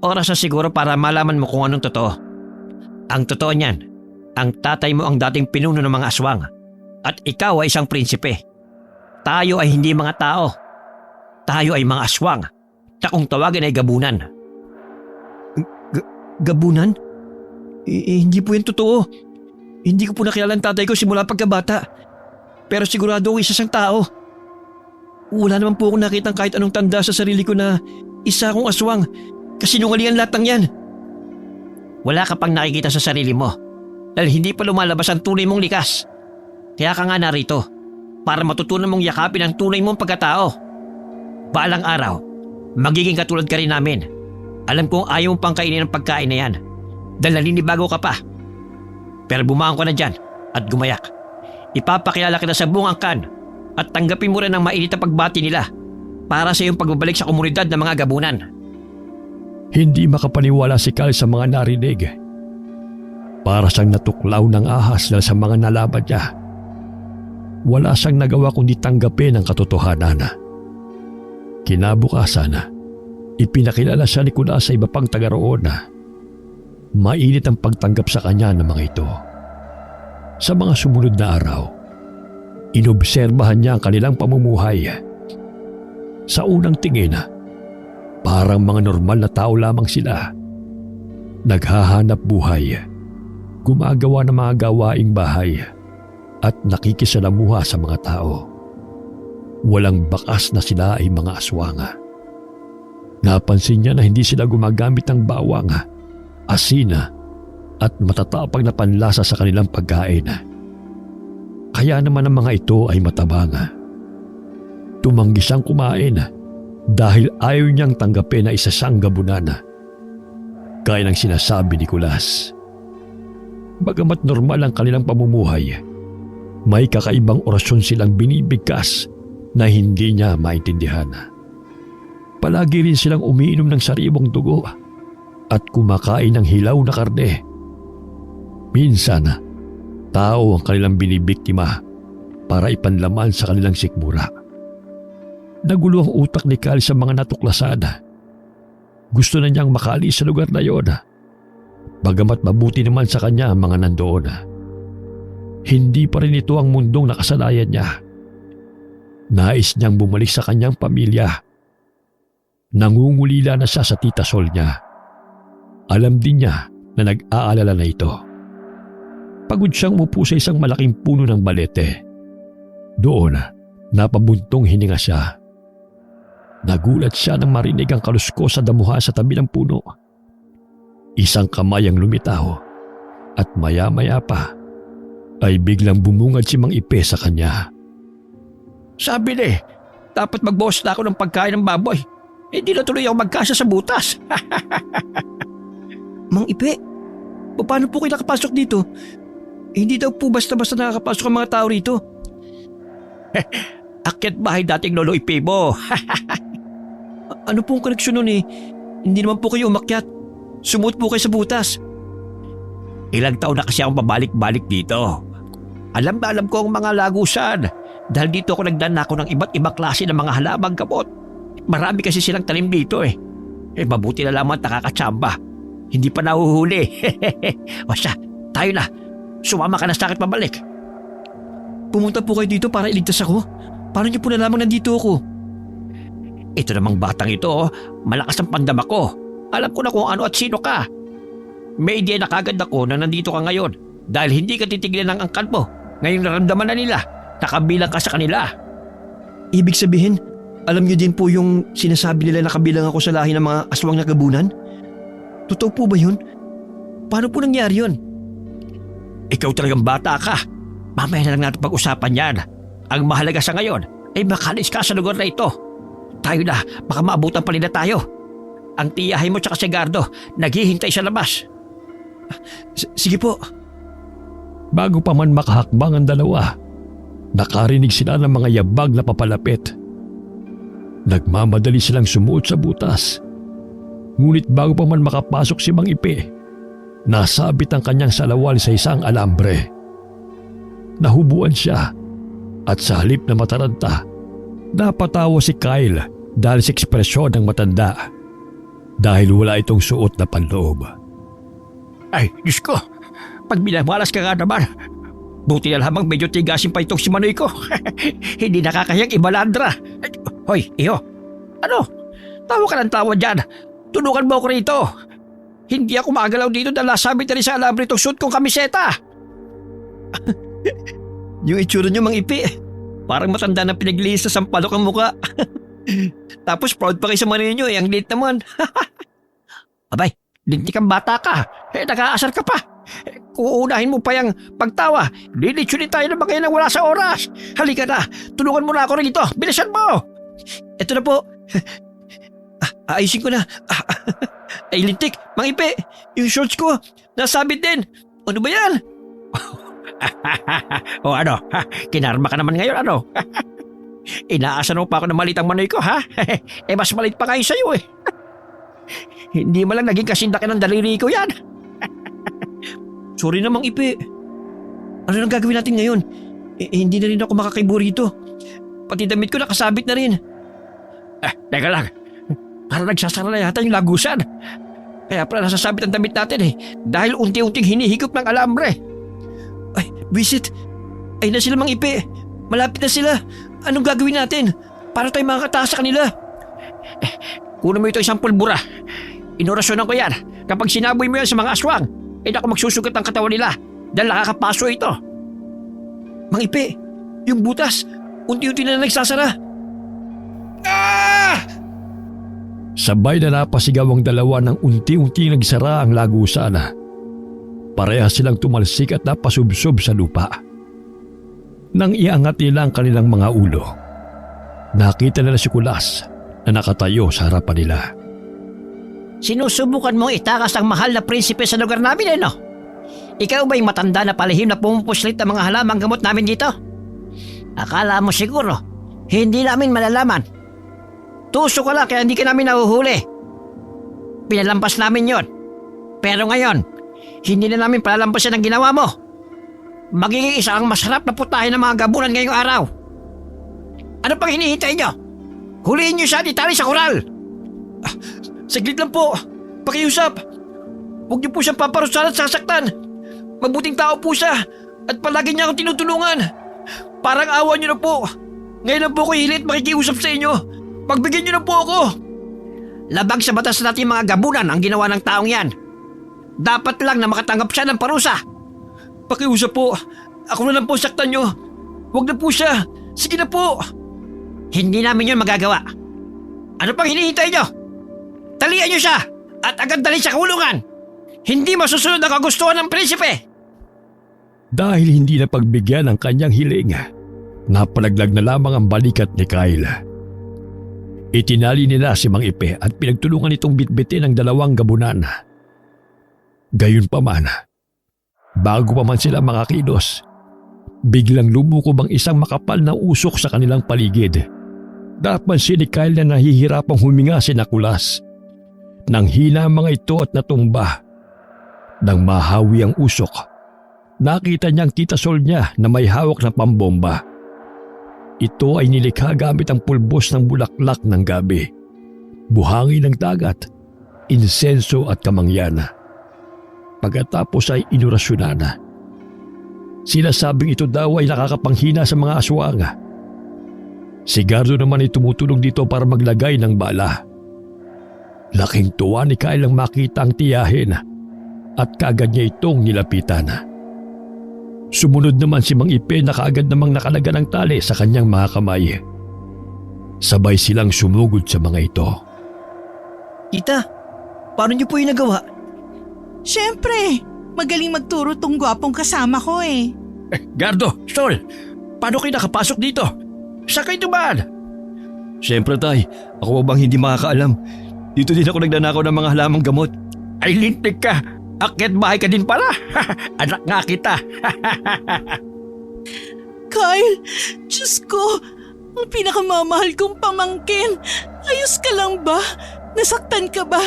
Oras na siguro para malaman mo kung anong totoo. Ang totoo niyan, ang tatay mo ang dating pinuno ng mga aswang at ikaw ay isang prinsipe. Tayo ay hindi mga tao. Tayo ay mga aswang na kung tawagin ay gabunan. Gabunan? Hindi po yan totoo. Hindi ko po nakilala ang tatay ko simula pagkabata. Pero sigurado ako isa siyang tao. Wala naman po akong nakitang kahit anong tanda sa sarili ko na isa akong aswang. Kasinungalingan lahat ng yan. Wala ka pang nakikita sa sarili mo dahil hindi pa lumalabas ang tunay mong likas. Kaya ka nga narito para matutunan mong yakapin ang tunay mong pagkatao. Balang araw, magiging katulad ka rin namin. Alam kong ayaw mong pang kainin ang pagkain na yan dahil naninibago ka pa. Pero bumangon ka na dyan at gumayak. Ipapakilala kita sa buong angkan at tanggapin mo rin ang mainit na pagbati nila para sa iyong pagbabalik sa komunidad ng mga gabunan. Hindi makapaniwala si Kyle sa mga narinig. Para siyang natuklaw ng ahas dahil sa mga nalaban niya. Wala siyang nagawa kundi tanggapin ang katotohanan. Kinabukasan, ipinakilala siya ni Nicolas sa iba pang taga roon. Mainit ang pagtanggap sa kanya ng mga ito. Sa mga sumunod na araw, inobserbahan niya ang kanilang pamumuhay. Sa unang tingin, parang mga normal na tao lamang sila. Naghahanap buhay, gumagawa ng mga gawaing bahay at nakikisalamuha sa mga tao. Walang bakas na sila ay mga aswang. Napansin niya na hindi sila gumagamit ng bawang, asin at matatapang na panlasa sa kanilang pagkain. Kaya naman ang mga ito ay matabang. Tumanggi siyang kumain dahil ayaw niyang tanggapin na isa siyang gabunan. Kaya ng sinasabi ni Nicolas. Bagamat normal ang kanilang pamumuhay, may kakaibang orasyon silang binibigkas na hindi niya maintindihan. Palagi rin silang umiinom ng sariwang dugo at kumakain ng hilaw na karne. Minsan, tao ang kanilang binibiktima para ipanlaman sa kanilang sikmura. Nagulo ang utak ni Kyle sa mga natuklasan. Gusto na niyang makaalis sa lugar na yon. Bagamat mabuti naman sa kanya ang mga nandoon. Hindi pa rin ito ang mundong nakasanayan niya. Nais niyang bumalik sa kanyang pamilya. Nangungulila na siya sa tita Sol niya. Alam din niya na nag-aalala na ito. Pagod siyang umupo sa isang malaking puno ng balete. Doon, napabuntong hininga siya. Nagulat siya nang marinig ang kaluskos sa damuha sa tabi ng puno. Isang kamay ang lumitaw at maya-maya pa ay biglang bumungad si Mang Ipe sa kanya. Sabi na dapat magbawas na ako ng pagkain ng baboy. Hindi na tuloy ako magkasya sa butas. Mang Ipe, paano po kayo nakapasok dito? Hindi daw po basta-basta nakakapasok ang mga tao rito. Akyat bahay dating lolo Ipe mo. Ano pong koneksyon nun eh? Hindi naman po kayo umakyat. Sumuot po kayo sa butas. Ilang taon na kasi akong babalik-balik dito. Alam na alam ko ang mga lagusan. Dahil dito ako nagdana ako ng iba't ibang klase ng mga halamang gamot. Marami kasi silang talim dito eh. Mabuti na lamang nakakatsamba. Hindi pa nahuhuli. O siya, tayo na. Sumama ka na sa akin pabalik. Pumunta po kayo dito para iligtas ako? Paano niyo po nalamang nandito ako? Ito namang batang ito, malakas ang pandama ko. Alam ko na kung ano at sino ka. May idea na kagad ako na nandito ka ngayon dahil hindi ka titigilan ng angkan mo. Ngayong naramdaman na nila, nakabilang ka sa kanila. Ibig sabihin, alam niyo din po yung sinasabi nila na kabilang ako sa lahi ng mga aswang na gabunan? Totoo po ba yun? Paano po nangyari yun? Ikaw talagang bata ka. Mamaya na lang natin pag-usapan yan. Ang mahalaga sa ngayon ay makalis ka sa lugar na ito. Tayo na, baka maabutan pa nila tayo. Ang tiyahin mo tsaka si Gardo, naghihintay sa labas. Sige po. Bago pa man makahakbang ang dalawa, nakarinig sila ng mga yabag na papalapit. Nagmamadali silang sumuot sa butas. Ngunit bago pa man makapasok si Mang Ipe, nasabit ang kanyang salawal sa isang alambre. Nahubuan siya at sa halip na mataranta, napatawa si Kyle dahil sa ekspresyon ng matanda dahil wala itong suot na panloob. Ay, Diyos ko, pag binamalas ka nga naman, buti na lamang medyo tigasin pa itong si Manoy ko. Hindi nakakayang ibalandra. Hoy, iyo, ano? Tawa ka ng tawa dyan. Tulungan mo ako rito. Hindi ako magalaw dito dahil nasabit na rin sa alambre itong suit kong kamiseta. Yung itsura niyo, Mang Ipe, Parang matanda na pinaglinis sa sampalok ang muka. Tapos proud pa kayo sa Manoy nyo, ang liit naman. Abay, lintik kang bata ka. Nag-aasar ka pa. Kuunahin mo pa yung pagtawa. Lilitsunin tayo na ba kayo nang wala sa oras? Halika na, tulungan mo na ako rito. Bilisan mo! Eto na po. Ayusin ko na. Ay, lintik, Mang Ipe, yung shorts ko, nasabit din. Ano ba yan? O ano, kinarma ka naman ngayon ano? Inaasan mo pa ako na maliit ang manoy ko ha? Mas maliit pa kayo sa'yo eh. Hindi mo lang naging kasindaki ng daliri ko yan. Sorry namang Ipe. Ano nang gagawin natin ngayon? Hindi na rin ako makakibo rito. Pati damit ko nakasabit na rin. Teka lang. Para nagsasara na yata yung lagusan. Kaya pala nasasabit ang damit natin eh. Dahil unti-unting hinihigop ng alambre. Ay, visit. Ay na sila mang Ipe. Malapit na sila. Anong gagawin natin? Paano tayo makakataas sa kanila? Kunin mo ito isang pulbura. Inorasyonan ko yan. Kapag sinaboy mo yan sa mga aswang, ako magsusugat ang katawan nila dahil nakakapaso ito. Mang Ipe, yung butas, unti-unti na nagsasara. Sabay na napasigaw ang dalawa nang unti-unti nagsara ang lagusan. Parehas silang tumalsik at napasubsob sa lupa. Nang iangat nila ang kanilang mga ulo, nakita nila si Kulas na nakatayo sa harapan nila. Sinusubukan mong itakas ang mahal na prinsipe sa lugar namin no? Ikaw ba'y matanda na palihim na pumupuslit ang mga halamang gamot namin dito? Akala mo siguro, hindi namin malalaman. Tuso ka lang kaya hindi ka namin nahuhuli. Pinalampas namin yon. Pero ngayon, hindi na namin palalampasin ang ginawa mo. Magiging isa ang masarap na putahin ng mga gabunan ngayong araw. Ano pang hinihintay nyo? Huliin nyo siya at itali sa koral. Saglit lang po. Pakiusap. Huwag niyo po siyang paparusahan at sasaktan. Mabuting tao po siya at palagi niya akong tinutulungan. Parang awa niyo na po. Ngayon lang po ko hilit makikiusap sa inyo. Pagbigyan niyo na po ako. Labag sa batas natin mga gabunan ang ginawa ng taong yan. Dapat lang na makatanggap siya ng parusa. Pakiusap po. Ako na lang po saktan niyo. Huwag na po siya. Sige na po. Hindi namin yun magagawa. Ano pang hinihintay nyo? Talian nyo siya at agad dalhin sa kulungan. Hindi masusunod ang kagustuhan ng prinsipe. Dahil hindi na pagbigyan ang kanyang hiling, napalaglag na lamang ang balikat ni Kyle. Itinali nila si Mang Ipe at pinagtulungan itong bitbitin ang dalawang gabunan. Gayunpaman, bago pa man sila makakilos, biglang lumukob ang isang makapal na usok sa kanilang paligid. Napansin ni Kyle na nahihirapang huminga si Kulas. Nang hina ang mga ito at natumba. Nang mahawi ang usok, nakita niyang tita Sol niya na may hawak na pambomba. Ito ay nilikha gamit ang pulbos ng bulaklak ng gabi, buhangin ng dagat, insenso at kamangyan. Pagkatapos ay inorasyonan. Sinasabing ito daw ay nakakapanghina sa mga aswang. Si Gardo naman ay tumutulong dito para maglagay ng bala. Laking tuwa ni Kyle ang makita ang tiyahin at kaagad niya itong nilapitan. Sumunod naman si Mang Ipe na kaagad namang nakalaga ng tali sa kanyang mga kamay. Sabay silang sumugod sa mga ito. Tita, paano niyo po yung nagawa? Siyempre, magaling magturo tong gwapong kasama ko eh. Gardo, Sol, paano kayo nakapasok dito? Saan kayo tumaan? Siyempre tay, ako bang hindi makakaalam? Dito din ako nagnanakaw ng mga halamang gamot. Ay lintik ka. Akyat bahay ka din pala. Anak nga kita. Kyle, Diyos ko, ang pinakamamahal kong pamangkin. Ayos ka lang ba? Nasaktan ka ba?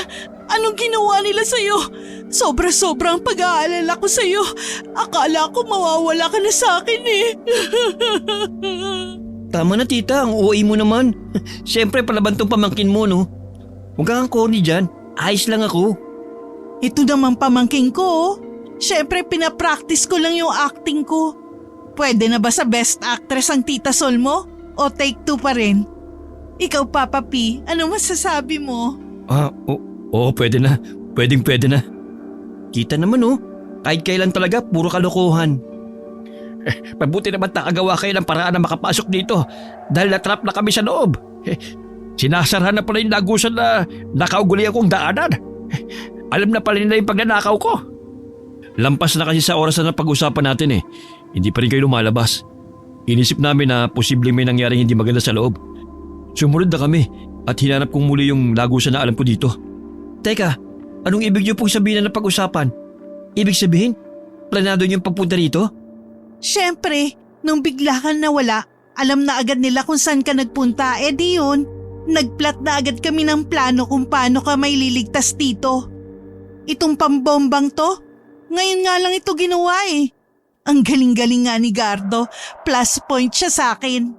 Anong ginawa nila sa'yo? Sobra-sobrang pag-aalala ko sa'yo. Akala ko mawawala ka na sa akin eh. Tama na tita, ang OA mo naman. Siyempre palaban tong pamangkin mo no. Huwag kang corny dyan, ayos lang ako. Ito naman pamangkin ko oh. Siyempre pinapractice ko lang yung acting ko. Pwede na ba sa best actress ang tita Sol mo? O take 2 pa rin? Ikaw Papa P, ano masasabi mo? Oo, pwede na. Pwede na. Kita naman oh, kahit kailan talaga puro kalokohan. Mabuti naman nakagawa kayo ng paraan na makapasok dito dahil natrap na kami sa loob. Sinasarahan na pala yung lagusan na nakauguli akong daanan. Alam na pala nila yung pagnanakaw ko. Lampas na kasi sa oras na pag-usapan natin eh. Hindi pa rin kayo lumalabas. Inisip namin na posibleng may nangyaring hindi maganda sa loob. Sumunod na kami at hinanap kong muli yung lagusan na alam ko dito. Teka, anong ibig niyo pong sabihin na pag-usapan? Ibig sabihin, planado niyo yung pagpunta rito? Siyempre, nung bigla kang nawala, alam na agad nila kung saan ka nagpunta. Eh di yun, nagplat na agad kami ng plano kung paano ka may liligtas dito. Itong pambombang to, ngayon nga lang ito ginawa eh. Ang galing-galing nga ni Gardo, plus point siya sa akin.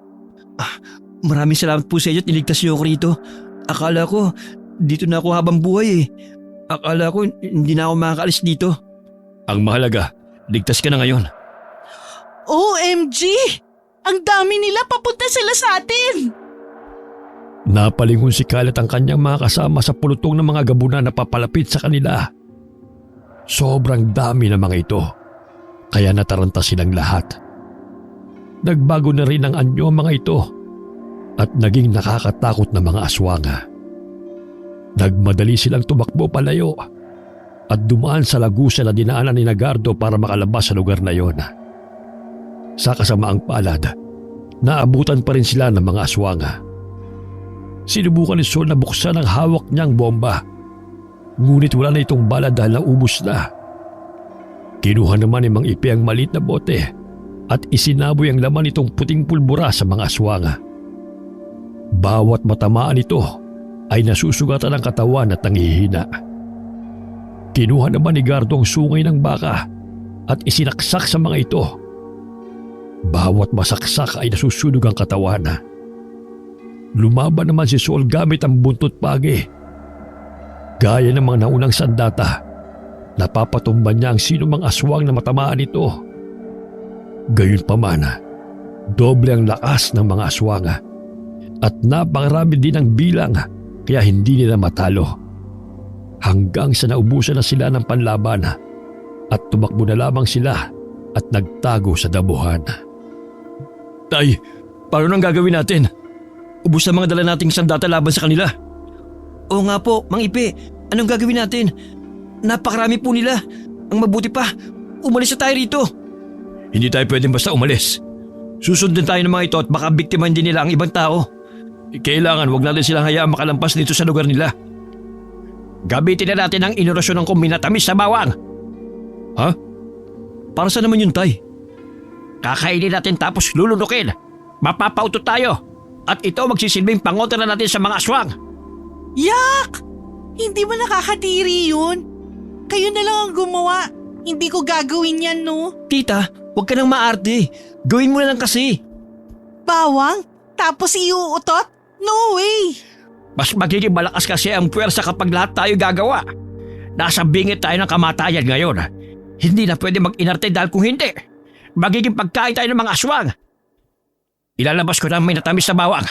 Maraming salamat po sa inyo at niligtas niyo ako rito. Akala ko, dito na ako habang buhay eh. Akala ko, hindi na ako makakaalis dito. Ang mahalaga, ligtas ka na ngayon. OMG! Ang dami nila, papunta sila sa atin! Napalingon si Kyle at ang kanyang mga kasama sa pulutong ng mga gabunan na papalapit sa kanila. Sobrang dami ng mga ito, kaya nataranta silang lahat. Nagbago na rin ang anyo ang mga ito at naging nakakatakot na mga aswanga. Nagmadali silang tumakbo palayo at dumaan sa lagusan na dinaanan ni Gardo para makalabas sa lugar na yon. Sa kasamaang palad, naabutan pa rin sila ng mga aswanga. Sinubukan ni Sol na buksan ang hawak niyang bomba, ngunit wala na itong bala dahil naubos na. Kinuha naman ni Mang Ipe ang maliit na bote at isinaboy ang laman nitong puting pulbura sa mga aswanga. Bawat matamaan ito ay nasusugatan ang katawan at nanghihina. Kinuha naman ni Gardo ang sungay ng baka at isinaksak sa mga ito. Bawat masaksak ay nasusunog ang katawan. Lumaban naman si Sol gamit ang buntot pagi. Gaya ng mga naunang sandata, napapatumban niya ang sinumang aswang na matamaan nito. Gayunpaman, doble ang lakas ng mga aswanga at napakarami din ang bilang kaya hindi nila matalo. Hanggang sa naubusan na sila ng panlaban at tumakbo na lamang sila at nagtago sa damuhan. Tay, paano nang gagawin natin? Ubus na mga dala nating sandata laban sa kanila. Oo nga po, Mang Ipe, anong gagawin natin? Napakarami po nila. Ang mabuti pa, umalis na tayo rito. Hindi tayo pwedeng basta umalis. Susundin tayo ng mga ito at baka biktimahin din nila ang ibang tao. Kailangan wag natin silang hayaan makalampas dito sa lugar nila. Gamitin na natin ang inorasyon ng kuminatamis sa bawang. Ha? Para saan naman yun, Tay? Kakainin natin tapos lulunukin. Mapapautot tayo. At ito magsisilbing pangontra na natin sa mga aswang. Yak! Hindi ba nakakadiri yun? Kayo na lang ang gumawa. Hindi ko gagawin yan, no? Tita, huwag ka nang maarte. Gawin mo na lang kasi. Bawang? Tapos iuutot? No way! Mas magiging malakas kasi ang puwersa kapag lahat tayo gagawa. Nasa bingit tayo ng kamatayan ngayon. Hindi na pwede mag-inarte dahil kung hindi, magiging pagkain tayo ng mga aswang. Ilalabas ko na may natamis na bawang.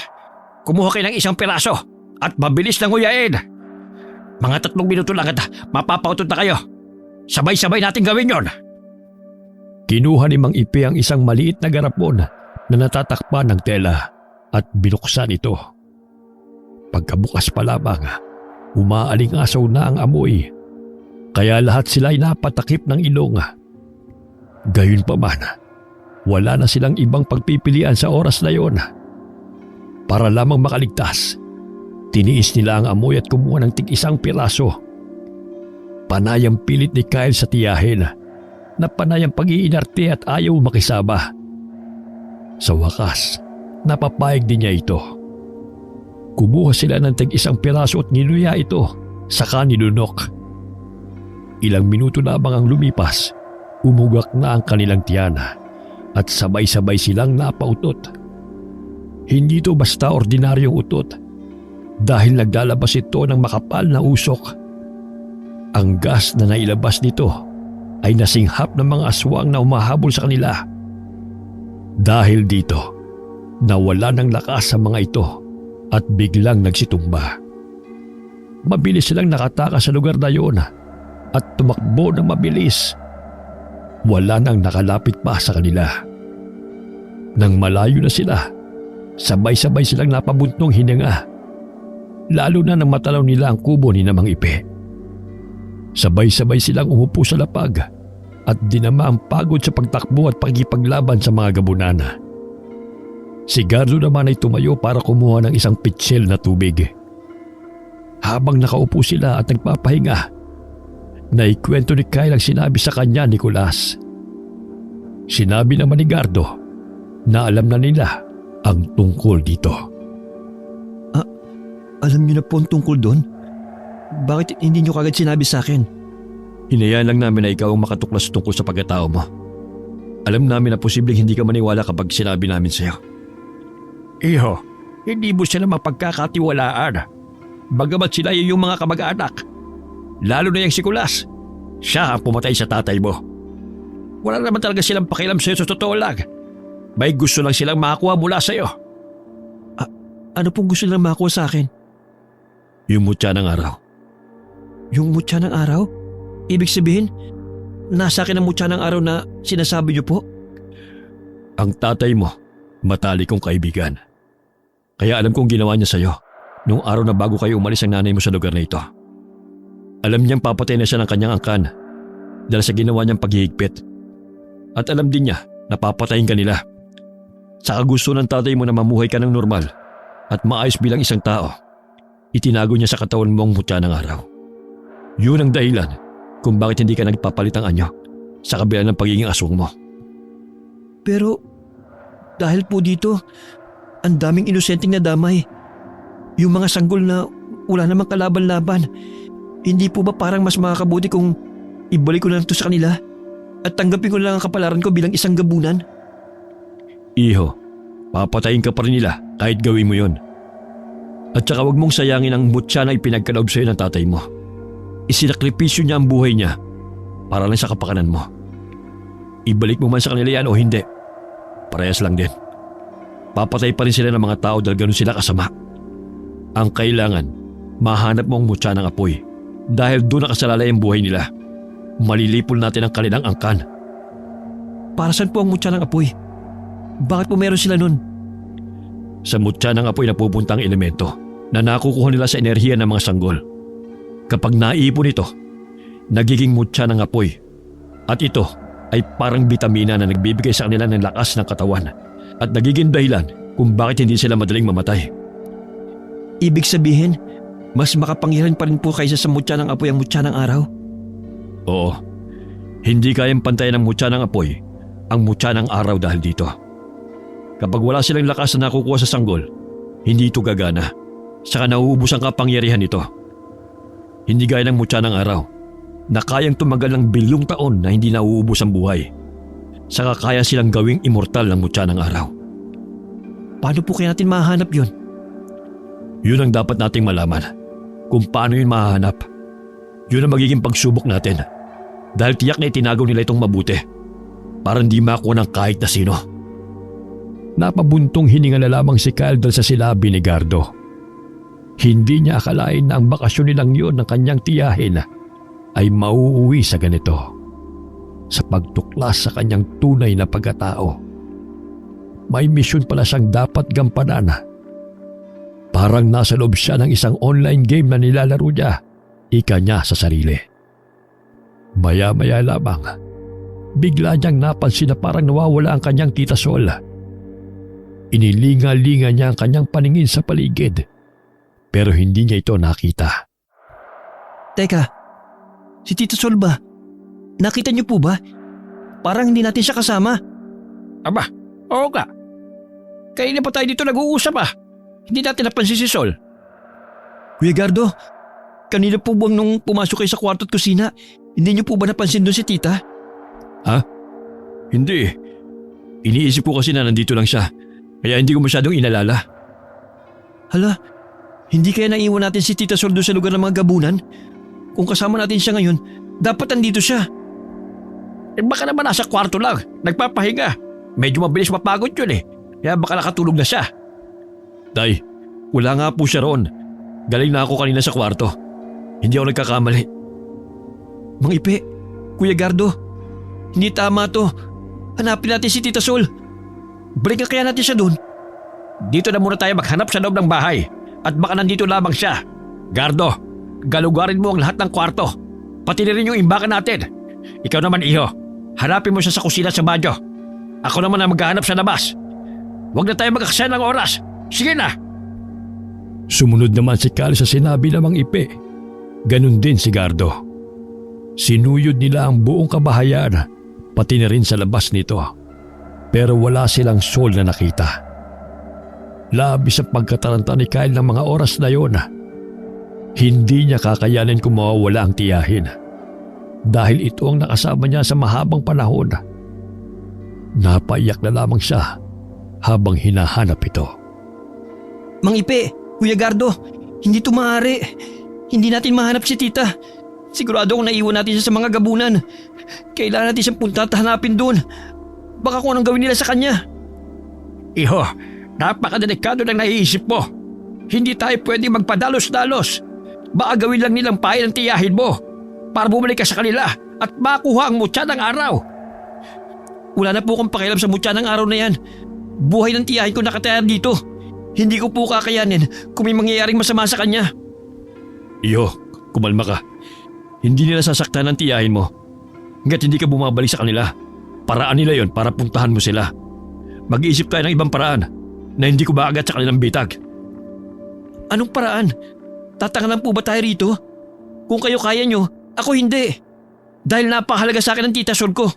Kumuha kayo ng isang piraso at mabilis na nguyain. Mga 3 minuto lang at mapapautot na kayo. Sabay-sabay natin gawin yon. Kinuha ni Mang Ipe ang isang maliit na garapon na natatakpan ng tela at binuksan ito. Pagkabukas pa lamang, umaaling-asaw na ang amoy, kaya lahat sila ay napatakip ng ilong. Gayunpaman, wala na silang ibang pagpipilian sa oras na yon. Para lamang makaligtas, tiniis nila ang amoy at kumuha ng tig-isang piraso. Panayang pilit ni Kyle sa tiyahin na panayang pag-iinarte at ayaw makisama. Sa wakas, napapayag din niya ito. Kumuha sila ng tig-isang piraso at niluya ito, saka nilunok. Ilang minuto lamang ang lumipas, umugak na ang kanilang tiyana at sabay-sabay silang napautot. Hindi ito basta ordinaryong utot dahil naglalabas ito ng makapal na usok. Ang gas na nailabas nito ay nasinghap ng mga aswang na umahabol sa kanila. Dahil dito, nawala ng lakas sa mga ito at biglang nagsitumba. Mabilis silang nakatakas sa lugar na yon at tumakbo ng mabilis. Wala nang nakalapit pa sa kanila. Nang malayo na sila, sabay-sabay silang napabuntong hininga. Lalo na nang matalaw nila ang kubo ni Mang Ipe. Sabay-sabay silang umupo sa lapag at dinama ang pagod sa pagtakbo at pagkipaglaban sa mga gabunana. Si Gardo naman ay tumayo para kumuha ng isang pitsil na tubig. Habang nakaupo sila at nagpapahinga, naikwento ni Kyle ang sinabi sa kanya ni Nicolas. Sinabi naman ni Gardo na alam na nila ang tungkol dito. Alam niyo na po ang tungkol doon? Bakit hindi niyo kagad sinabi sa akin? Hinayaan lang namin na ikaw ang makatuklas tungkol sa pagkatao mo. Alam namin na posibleng hindi ka maniwala kapag sinabi namin sa'yo. Iho, hindi mo sila mapagkakatiwalaan. Bagamat sila yung mga kamag-anak. Lalo na yung si Kulas. Siya ang pumatay sa tatay mo. Wala naman talaga silang pakialam sa'yo sa totoo lang. May gusto lang silang makakuha mula sa'yo. Ano pong gusto nilang makuha sa akin? Yung mutya ng araw. Yung mutya ng araw? Ibig sabihin, nasa akin ang mutya ng araw na sinasabi niyo po? Ang tatay mo, matalik kong kaibigan. Kaya alam kong ginawa niya sa'yo nung araw na bago kayo umalis ang nanay mo sa lugar na ito. Alam niyang papatay na siya ng kanyang angkan dahil sa ginawa niyang paghihigpit. At alam din niya na papatayin ka nila. Saka gusto ng tatay mo na mamuhay ka ng normal at maayos bilang isang tao. Itinago niya sa katawan mo ang mutya ng araw. Yun ang dahilan kung bakit hindi ka nagpapalit ng anyo sa kabila ng pagiging aswang mo. Pero dahil po dito, ang daming inosenteng nadamay. Yung mga sanggol na wala namang kalaban-laban. Hindi po ba parang mas makakabuti kung ibalik ko na lang ito sa kanila at tanggapin ko na lang ang kapalaran ko bilang isang gabunan? Iho, papatayin ka pa rin nila kahit gawin mo yon. At saka huwag mong sayangin ang mutya na ipinagkaloob sa'yo ng tatay mo. Isinakripisyo niya ang buhay niya para lang sa kapakanan mo. Ibalik mo man sa kanila yan o hindi, parehas lang din. Papatay pa rin sila ng mga tao dahil ganun sila kasama. Ang kailangan, mahanap mo ang mutya ng apoy dahil doon nakasalalay ang buhay nila. Malilipol natin ang kanilang angkan. Para saan po ang mutya ng apoy? Bakit po meron sila nun? Sa mutya ng apoy na pupunta ang elemento na nakukuha nila sa enerhiya ng mga sanggol. Kapag naipon ito, nagiging mutya ng apoy. At ito ay parang bitamina na nagbibigay sa kanila ng lakas ng katawan at nagiging dahilan kung bakit hindi sila madaling mamatay. Ibig sabihin, mas makapangyarihan pa rin po kaysa sa mutya ng apoy ang mutya ng araw? Oo, hindi kayang pantayan ng mutya ng apoy ang mutya ng araw dahil dito. Kapag wala silang lakas na nakukuha sa sanggol, hindi ito gagana. Saka nauubos ang kapangyarihan nito. Hindi gaya ng mutya ng araw na kayang tumagal ng bilyong taon na hindi nauubos ang buhay. Saka kaya silang gawing immortal ng mutya ng araw. Paano po kaya natin mahanap yun? Yun ang dapat nating malaman. Kung paano yun mahanap. Yun ang magiging pagsubok natin. Dahil tiyak na itinago nila itong mabuti para hindi makuha ng kahit na sino. Napabuntong hininga na lamang si Kyle dahil sa sinabi ni Gardo. Hindi niya akalain na ang bakasyon nilang yun ng kanyang tiyahin ay mauuwi sa ganito. Sa pagtuklas sa kanyang tunay na pagkatao. May misyon pala siyang dapat gampanan. Parang nasa loob siya ng isang online game na nilalaro niya, ika niya sa sarili. Maya-maya lamang, bigla niyang napansin na parang nawawala ang kanyang tita Sol. Inilinga-linga niya ang kanyang paningin sa paligid, pero hindi niya ito nakita. Teka, si Tita Sol ba? Nakita niyo po ba? Parang hindi natin siya kasama. Aba, oo ka. Kanina pa tayo dito nag-uusap Hindi natin napansin si Sol. Kuya Gardo, kanina po bang nung pumasok kayo sa kwarto at kusina, hindi niyo po ba napansin doon si Tita? Ha? Hindi. Iniisip ko kasi na nandito lang siya, kaya hindi ko masyadong inalala. Hala, hindi kaya naiwan natin si Tita Sol doon sa lugar ng mga gabunan? Kung kasama natin siya ngayon, dapat nandito siya. Baka naman nasa kwarto lang, nagpapahinga. Medyo mabilis mapagod yun Kaya baka nakatulog na siya. Tay, wala nga po siya roon. Galing na ako kanina sa kwarto. Hindi ako nagkakamali. Mang Ipe, Kuya Gardo, hindi tama to. Hanapin natin si Tita Sol. Balikan kaya natin siya doon. Dito na muna tayo maghanap sa loob ng bahay. At baka nandito lamang siya. Gardo, galugarin mo ang lahat ng kwarto. Pati na rin yung imbakan natin. Ikaw naman, Iho. Hanapin mo siya sa kusina sa banyo. Ako naman ang maghahanap sa labas. Huwag na tayo magkakasaya ng oras. Sige na! Sumunod naman si Kyle sa sinabi ng Mang Ipe. Ganun din si Gardo. Sinuyod nila ang buong kabahayan, pati na rin sa labas nito. Pero wala silang soul na nakita. Labis ang pagkataranta ni Kyle ng mga oras na yon. Hindi niya kakayanin kung mawawala ang tiyahin. Dahil ito ang nakasama niya sa mahabang panahon. Napaiyak na lamang siya habang hinahanap ito. Mang Ipe, Kuya Gardo, hindi ito maaari. Hindi natin mahanap si tita. Sigurado kung naiwan natin siya sa mga gabunan. Kailangan natin siyang punta at hanapin doon. Baka kung anong gawin nila sa kanya. Iho, napakadelikado ng naiisip mo. Hindi tayo pwede magpadalos-dalos. Baka gawin lang nilang pahay ng tiyahin mo para bumalik ka sa kanila at makuha ang mutya ng araw. Wala na po akong pakialam sa mutya ng araw na yan. Buhay ng tiyahin ko nakatayar dito. Hindi ko po kakayanin kung may mangyayaring masama sa kanya. Iyo, kumalma ka. Hindi nila sasaktan ang tiyahin mo. Hanggat hindi ka bumabalik sa kanila. Paraan nila yon para puntahan mo sila. Mag-iisip tayo ng ibang paraan na hindi ko maagat sa kanilang bitag. Anong paraan? Tatanganan po ba tayo rito? Kung kayo kaya nyo, ako hindi. Dahil napakahalaga sa akin ang tita Sol ko.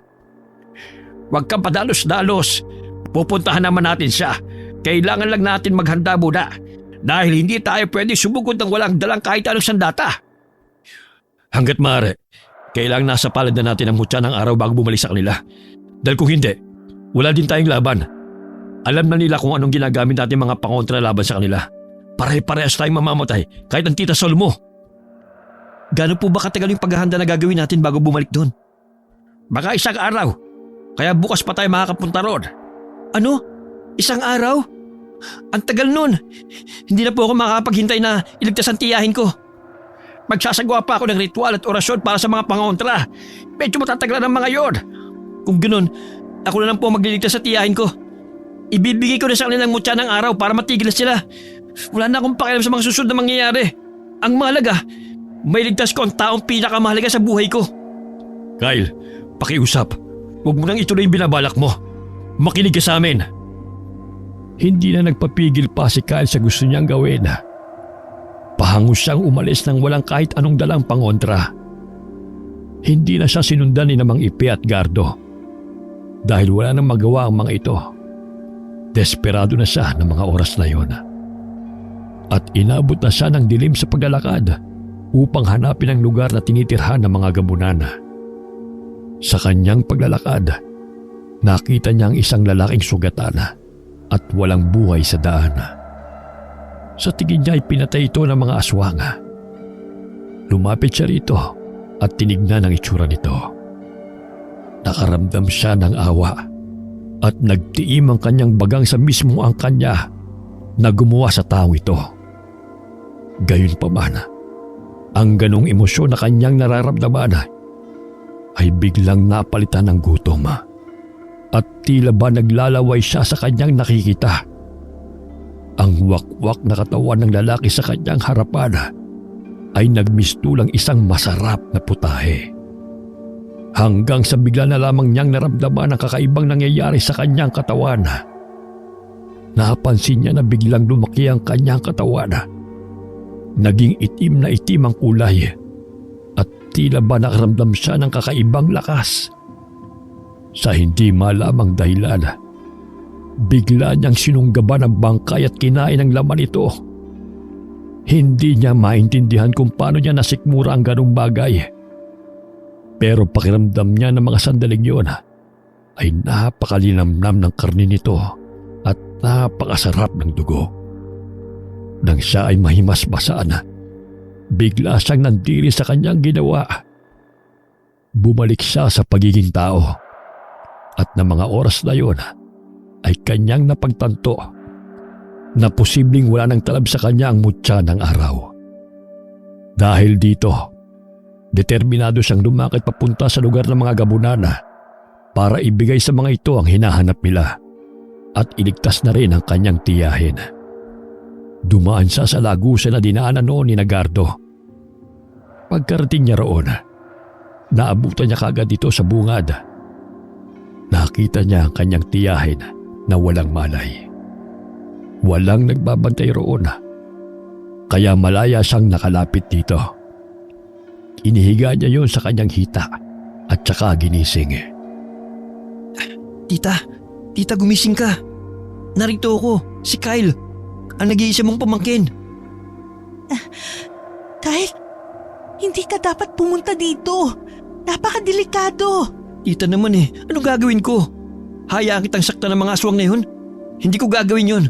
Huwag kang padalos-dalos. Pupuntahan naman natin siya. Kailangan lang natin maghanda muna. Dahil hindi tayo pwede sumugod ng walang dalang kahit anong sandata. Hanggat maaari, kailangan nasa palad na natin ang mutya ng araw bago bumalik sa kanila. Dahil kung hindi, wala din tayong laban. Alam na nila kung anong ginagamit natin mga pangontra laban sa kanila. Pare-parehas tayong mamamatay kahit ang tita Sol mo. Gano'n po ba katagal yung paghahanda na gagawin natin bago bumalik doon? Baka isang araw. Kaya bukas pa tayo makakapunta roon. Ano? Isang araw? Ang tagal nun. Hindi na po ako makakapaghintay na iligtas ang tiyahin ko. Magsasagawa pa ako ng ritual at orasyon para sa mga pangontra. Medyo matatagalan ang mga yon. Kung gano'n, ako na lang po magliligtas sa tiyahin ko. Ibibigay ko na sa kanila ng mutya ng araw para matigil na sila. Wala na akong pakialam sa mga susunod na mangyayari. Ang mahalaga, may ligtas ko ang taong pinakamahalaga sa buhay ko. Kyle, pakiusap. Huwag mo nang ituloy yung binabalak mo. Makinig ka sa amin. Hindi na nagpapigil pa si Kyle sa gusto niyang gawin. Pahangos siyang umalis nang walang kahit anong dalang pangontra. Hindi na siya sinundan ni Mang Ipe at Gardo. Dahil wala nang magawa ang mga ito. Desperado na siya ng mga oras na yon. At inabot na siya ng dilim sa paglalakad upang hanapin ang lugar na tinitirhan ng mga gabunan. Sa kanyang paglalakad, nakita niya ang isang lalaking sugatan at walang buhay sa daan. Sa tingin niya ay pinatay ito ng mga aswang. Lumapit siya rito at tinignan ang itsura nito. Nakaramdam siya ng awa at nagtiim ang kanyang bagang sa mismo ang kanya na gumawa sa taong ito. Gayunpaman, ang ganong emosyon na kanyang nararamdaman ay biglang napalitan ng gutom at tila ba naglalaway siya sa kanyang nakikita. Ang wakwak na katawan ng lalaki sa kanyang harapan ay nagmistulang isang masarap na putahe. Hanggang sa bigla na lamang niyang naramdaman ang kakaibang nangyayari sa kanyang katawan. Napansin niya na biglang lumaki ang kanyang katawan. Naging itim na itim ang kulay at tila ba nakaramdam siya ng kakaibang lakas. Sa hindi malamang dahilan, bigla niyang sinunggaban ang bangkay at kinain ang laman ito. Hindi niya maintindihan kung paano niya nasikmura ang ganong bagay. Pero pakiramdam niya ng mga sandaling yun ay napakalinamnam ng karni nito at napakasarap ng dugo. Nang siya ay mahimasmasan, bigla siyang nandiri sa kanyang ginawa. Bumalik siya sa pagiging tao at ng mga oras na yun ay kanyang napagtanto na posibleng wala nang talab sa kanya ang mutya ng araw. Dahil dito, determinado siyang lumakad papunta sa lugar ng mga gabunan para ibigay sa mga ito ang hinahanap nila at iligtas na rin ang kanyang tiyahin. Dumaan siya sa lagusan na dinaanan noon ni Gardo. Pagkarating niya roon, naabutan niya kagad dito sa bungad. Nakita niya ang kanyang tiyahin na walang malay. Walang nagbabantay roon, kaya malaya siyang nakalapit dito. Inihiga niya yon sa kanyang hita at saka ginising. Tita, Tita, gumising ka. Narito ako, si Kyle. Ang nag-iisa mong pamangkin. Kyle, hindi ka dapat pumunta dito. Napakadelikado. Tita naman anong gagawin ko? Hayaan kitang saktan ng mga aswang na yun? Hindi ko gagawin yun.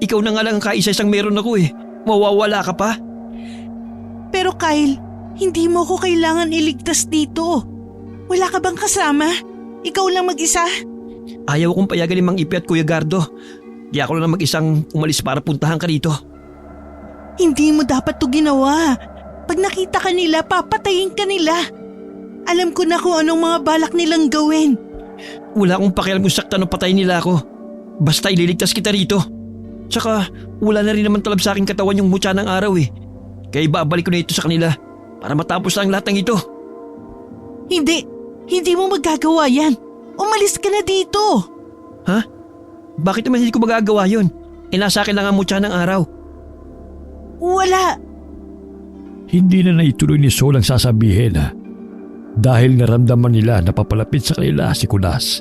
Ikaw na nga lang ang kaisa-isang meron ako Mawawala ka pa? Pero Kyle, hindi mo ko kailangan iligtas dito. Wala ka bang kasama? Ikaw lang mag-isa? Ayaw kong payagan ni Mang Ipe at Kuya Gardo. Di ako lang mag-isang umalis para puntahan ka dito. Hindi mo dapat to ginawa. Pag nakita ka nila, papatayin ka nila. Alam ko na kung anong mga balak nilang gawin. Wala akong pakialam kung saktan o patayin nila ako. Basta ililigtas kita rito. Tsaka wala na rin naman talab sa aking katawan yung mutya ng araw Kaya ibabalik ko na ito sa kanila para matapos na ang lahat ng ito. Hindi mo magagawa yan. Umalis ka na dito. Ha? Bakit naman hindi ko magagawa yun? Nasa akin lang ang mutya ng araw. Wala. Hindi na naituloy ni Sol ang sasabihin dahil naramdaman nila na papalapit sa kanila si Kulas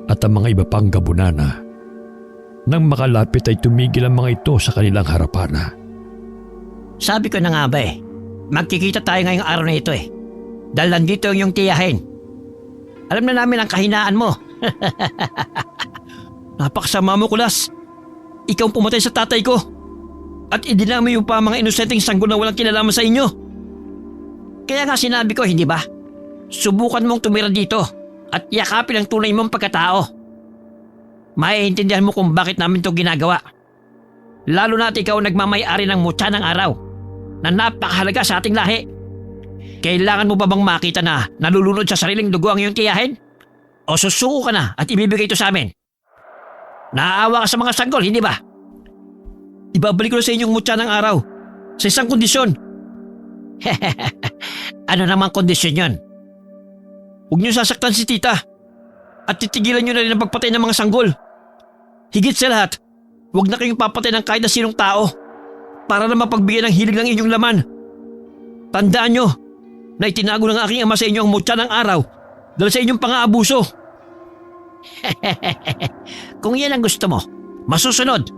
at ang mga iba pang gabunana. Nang makalapit ay tumigil ang mga ito sa kanilang harapan. Sabi ko na nga ba magkikita tayo ngayong araw na ito Dahil nandito yung tiyahin. Alam na namin ang kahinaan mo. Napakasama mo, Kulas. Ikaw ang pumatay sa tatay ko. At idinami yung pa mga inosenteng sanggol na walang kinalaman sa inyo. Kaya nga sinabi ko, hindi ba? Subukan mong tumira dito at yakapin ang tunay mong pagkatao. Maiintindihan mo kung bakit namin ito ginagawa. Lalo na at ikaw nagmamay-ari ng mutya ng araw na napakahalaga sa ating lahi. Kailangan mo ba bang makita na nalulunod sa sariling dugo ang iyong tiyahin? O susuko ka na at ibibigay ito sa amin? Naaawa ka sa mga sanggol, hindi ba? Ibabalik ko na sa inyong mutya ng araw. Sa isang kondisyon. Ano namang kondisyon yon? Huwag niyo sasaktan si tita. At titigilan niyo na rin ang pagpatay ng mga sanggol. Higit sa lahat, huwag na kayong papatay ng kahit na sinong tao para na mapagbigyan ng hilig ng inyong laman. Tandaan niyo na itinago ng aking ama sa inyo ang mutya ng araw dahil sa inyong pang-aabuso. Kung yan ang gusto mo, masusunod.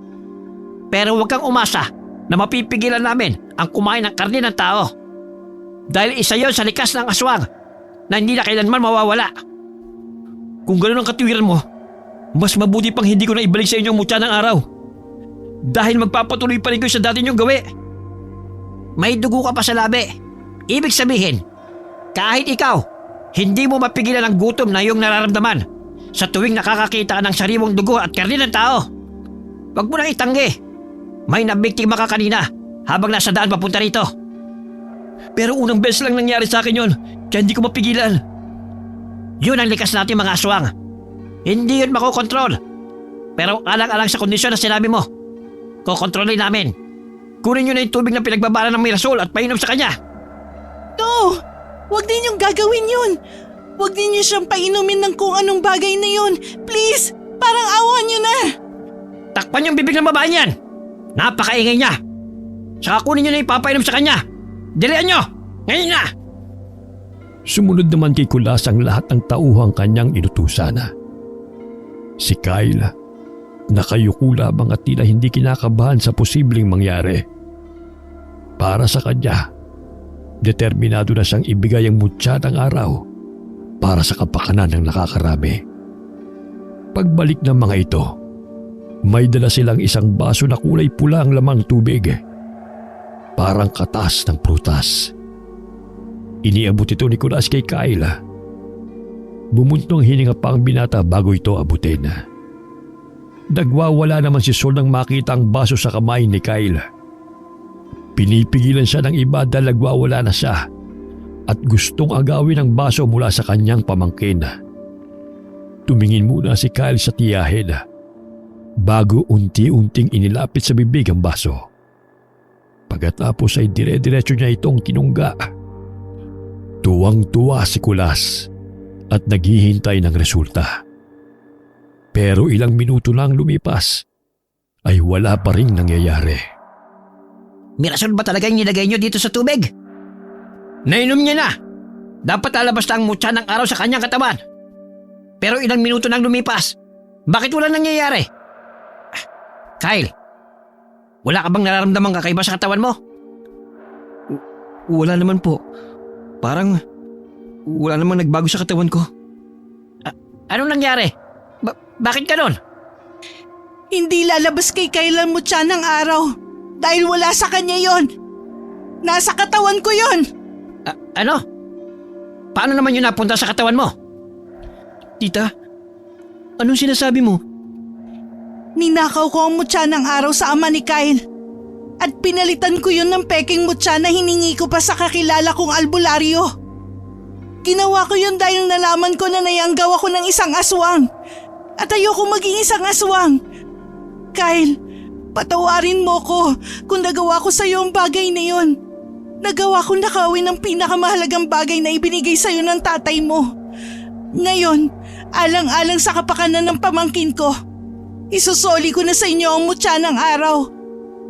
Pero huwag kang umasa na mapipigilan namin ang kumain ng karne ng tao. Dahil isa yon sa likas ng aswang na hindi na kailanman mawawala. Kung gano'n ang katuwiran mo, mas mabuti pang hindi ko na ibalik sa inyo ang mutya ng araw. Dahil magpapatuloy pa rin ko sa dati niyong gawi. May dugo ka pa sa labi. Ibig sabihin, kahit ikaw, hindi mo mapigilan ang gutom na iyong nararamdaman sa tuwing nakakakita ka ng sariwang dugo at karne ng tao. Huwag mo nang itanggi. May nabiktima ka kanina habang nasa daan papunta rito. Pero unang beses lang nangyari sa akin yon, kaya hindi ko mapigilan. Yun ang likas natin mga aswang. Hindi yun makokontrol. Pero alang-alang sa kondisyon na sinabi mo, kokontrolin namin. Kunin nyo na yung tubig na pinagbabala ng Mirasol at painom sa kanya. No! Huwag ninyong gagawin yun. Huwag ninyo siyang painumin ng kung anong bagay na yun. Please! Parang awan nyo na! Takpan yung bibig ng babae niyan. Napakaingay niya. Saka kunin nyo na yung papainom sa kanya. Dilihan nyo! Ngayon na! Sumunod naman kay Kulas ang lahat ng tauhang kanyang inutusan. Si Kyle, nakayuko lamang at tila hindi kinakabahan sa posibleng mangyari. Para sa kanya, determinado na siyang ibigay ang mutya ng araw para sa kapakanan ng nakakarami. Pagbalik ng mga ito, may dala silang isang baso na kulay pula ang lamang tubig. Parang katas ng prutas. Iniabot ito ni Kulas kay Kyle. Bumuntong hininga pa ang binata bago ito abutin. Nagwawala naman si Sol nang makita ang baso sa kamay ni Kyle. Pinipigilan siya ng iba dahil nagwawala na siya at gustong agawin ang baso mula sa kanyang pamangkin. Tumingin muna si Kyle sa tiyahin bago unti-unting inilapit sa bibig ang baso. Pagkatapos ay dire-diretso niya itong kinungga. Tuwang-tuwa si Kulas at naghihintay ng resulta. Pero ilang minuto lang lumipas ay wala pa ring nangyayari. Mirasol ba talaga yung nilagay nyo dito sa tubig? Nainom niya na. Dapat lalabas na ang mutya ng araw sa kanyang katawan. Pero ilang minuto nang lumipas Bakit wala nangyayari? Kyle, wala ka bang nararamdamang kakaiba sa katawan mo? Wala naman po. Parang wala namang nagbago sa katawan ko. Anong nangyari? Bakit ganon? Hindi lalabas kay Kyle ang mutya ng araw dahil wala sa kanya yon. Nasa katawan ko yon. Ano? Paano naman yun napunta sa katawan mo? Tita, anong sinasabi mo? Ninakaw ko ang mutya ng araw sa ama ni Kyle at pinalitan ko yun ng peking mutya na hiningi ko pa sa kakilala kong albularyo. Ginawa ko yun dahil nalaman ko na nayanggaw ako ng isang aswang at ayoko maging isang aswang. Kyle, patawarin mo ko kung nagawa ko sa iyo ang bagay na yun. Nagawa kong nakawin ang pinakamahalagang bagay na ibinigay sa iyo ng tatay mo. Ngayon, alang-alang sa kapakanan ng pamangkin ko, isusoli ko na sa inyo ang mutya ng araw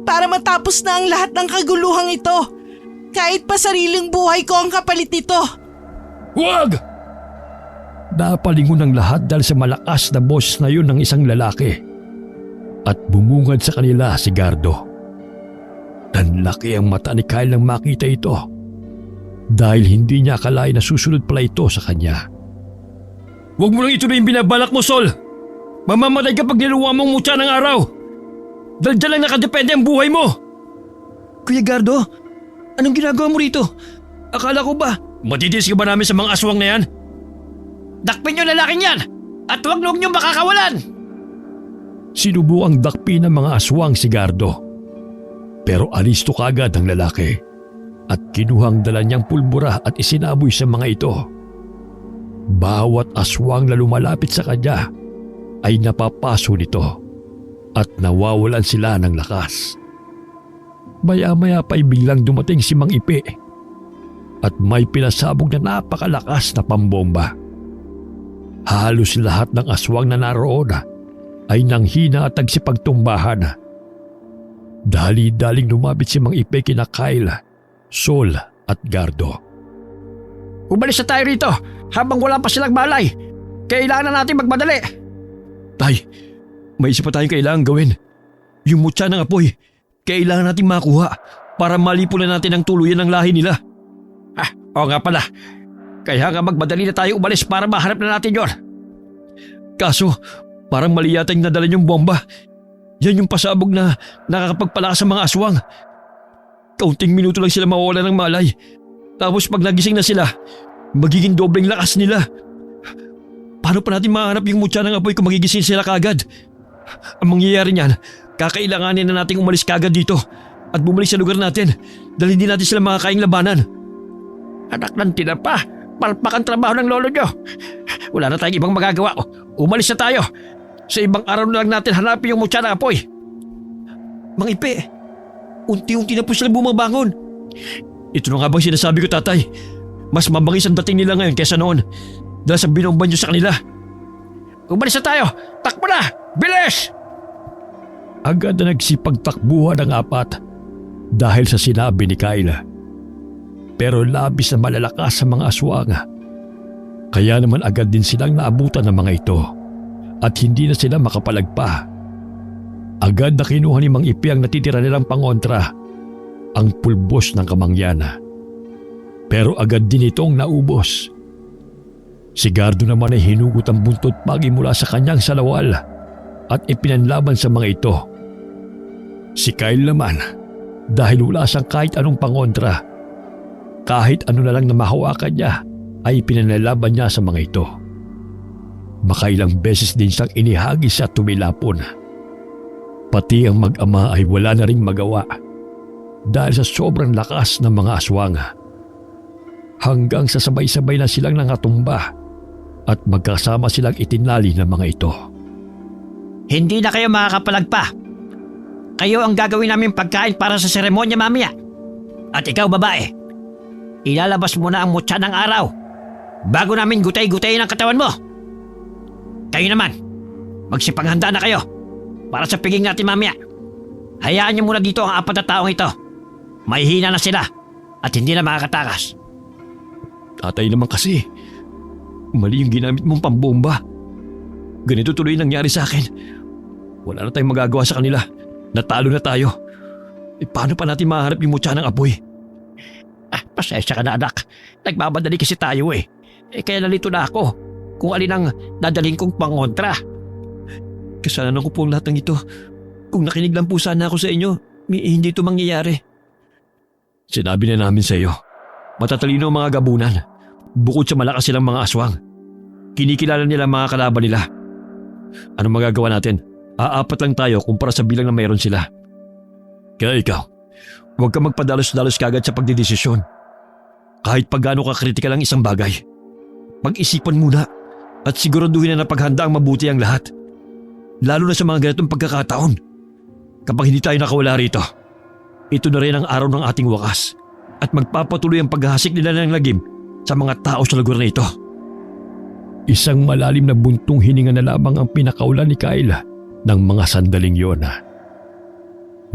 para matapos na ang lahat ng kaguluhang ito. Kahit pa sariling buhay ko ang kapalit nito. Huwag! Napalingon ang lahat dahil sa malakas na boss na yun ng isang lalaki. At bumungad sa kanila si Gardo. Nanlaki ang mata ni Kyle nang makita ito. Dahil hindi niya akalain na susunod pala ito sa kanya. Huwag mo lang ituloy yung binabalak mo, Sol. Mamamatay ka pag niluwa mong mutya ng araw. Dahil dyan lang nakadepende ang buhay mo. Kuya Gardo, anong ginagawa mo rito? Akala ko ba matitiis ka ba namin sa mga aswang na yan? Dakpin yung lalaking yan at huwag niyong makakawalan. Sinubukang dakpi ng mga aswang si Gardo. Pero alisto kaagad ang lalaki at kinuhang dala niyang pulbura at isinaboy sa mga ito. Bawat aswang na lumalapit sa kanya ay napapaso nito at nawawalan sila ng lakas. Maya-maya pa'y biglang dumating si Mang Ipi at may pinasabog na napakalakas na pambomba. Halos lahat ng aswang na naroon ay nanghina at nagsipagtumbahan. Dali-daling lumapit si Mang Ipe kina Kyle, Sol at Gardo. Umalis na tayo rito habang wala pa silang malay. Kailangan na natin magmadali. Tay, may isa pa tayong kailangan gawin. Yung mutya ng apoy, kailangan natin makuha para malipunan natin ang tuluyan ng lahi nila. Oo nga pala. Kaya nga magmadali na tayo umalis para mahanap na natin yon. Kaso, parang mali yata yung nadala yung bomba. Yan yung pasabog na nakakapagpalakas sa mga aswang. Kaunting minuto lang sila mawawala ng malay. Tapos pag nagising na sila, magiging dobleng lakas nila. Paano pa natin mahanap yung mutya ng apoy kung magigising sila kagad? Ang mangyayari niyan, kakailanganin na nating umalis kagad dito at bumalik sa lugar natin dahil hindi natin sila makakaing labanan. Anak ng tinapa, palpak ang trabaho ng lolo nyo. Wala na tayong ibang magagawa. Umalis na tayo. Sa ibang araw na lang natin hanapin yung mutya ng apoy. Mang Ipe, unti-unti na po sila bumabangon. Ito na nga bang sinasabi ko, tatay? Mas mabangis ang dating nila ngayon kaysa noon dahil sa binomban nyo sa kanila. Umalis na tayo! Takbo na! Bilis! Agad na nagsipagtakbuhan ang apat dahil sa sinabi ni Kyle. Pero labis na malalakas sa mga aswang. Kaya naman agad din silang naabutan ng mga ito at hindi na sila makapalagpa. Agad na kinuha ni Mang Ipi ang natitira nilang pangontra, ang pulbos ng kamangyan. Pero agad din itong naubos. Si Gardo naman ay hinugot ang buntot pagi mula sa kanyang salawal at ipinanlaban sa mga ito. Si Kyle naman, dahil wala siyang kahit anong pangontra, kahit ano na lang na mahawakan niya ay pinanlaban niya sa mga ito. Makailang beses din siyang inihagis at tumilapon. Pati ang mag-ama ay wala na ring magawa dahil sa sobrang lakas ng mga aswang. Hanggang sa sabay-sabay na silang nangatumba at magkasama silang itinali ng mga ito. Hindi na kayo makakapalagpa. Kayo ang gagawin namin pagkain para sa seremonya mamaya. At ikaw babae, ilalabas mo na ang mutya ng araw bago namin gutay-gutayin ang katawan mo. Kayo naman, magsipanghanda na kayo para sa piging natin mamaya. Hayaan niyo muna dito ang apat na taong ito. Mahihina na sila at hindi na makakatakas. Tatay naman kasi, mali yung ginamit mong pambomba. Ganito tuloy nangyari sa akin. Wala na tayong magagawa sa kanila. Natalo na tayo. Paano pa natin mahanap yung mutya ng apoy? Pasensya ka na anak. Nagmamadali kasi tayo eh. Kaya nalito na ako kung alin ang dadalhin kong pangontra. Kasalanan ko po ang lahat ng ito. Kung nakinig lang po sana ako sa inyo, hindi ito mangyayari. Sinabi na namin sa iyo, matatalino ang mga gabunan. Bukod sa malakas silang mga aswang, kinikilala nila ang mga kalaban nila. Anong magagawa natin? Aapat lang tayo kumpara sa bilang na mayroon sila. Kaya ikaw, huwag kang magpadalos-dalos kagad sa pagdidesisyon. Kahit paggaano ka kritikal ang isang bagay, pag-isipan muna at siguraduhin na napaghanda ang mabuti ang lahat. Lalo na sa mga ganitong pagkakataon. Kapag hindi tayo nakawala rito, ito na rin ang araw ng ating wakas at magpapatuloy ang paghahasik nila ng lagim sa mga tao sa lugar na ito. Isang malalim na buntong hininga na lamang ang pinakaulan ni Kyle ng mga sandaling yon.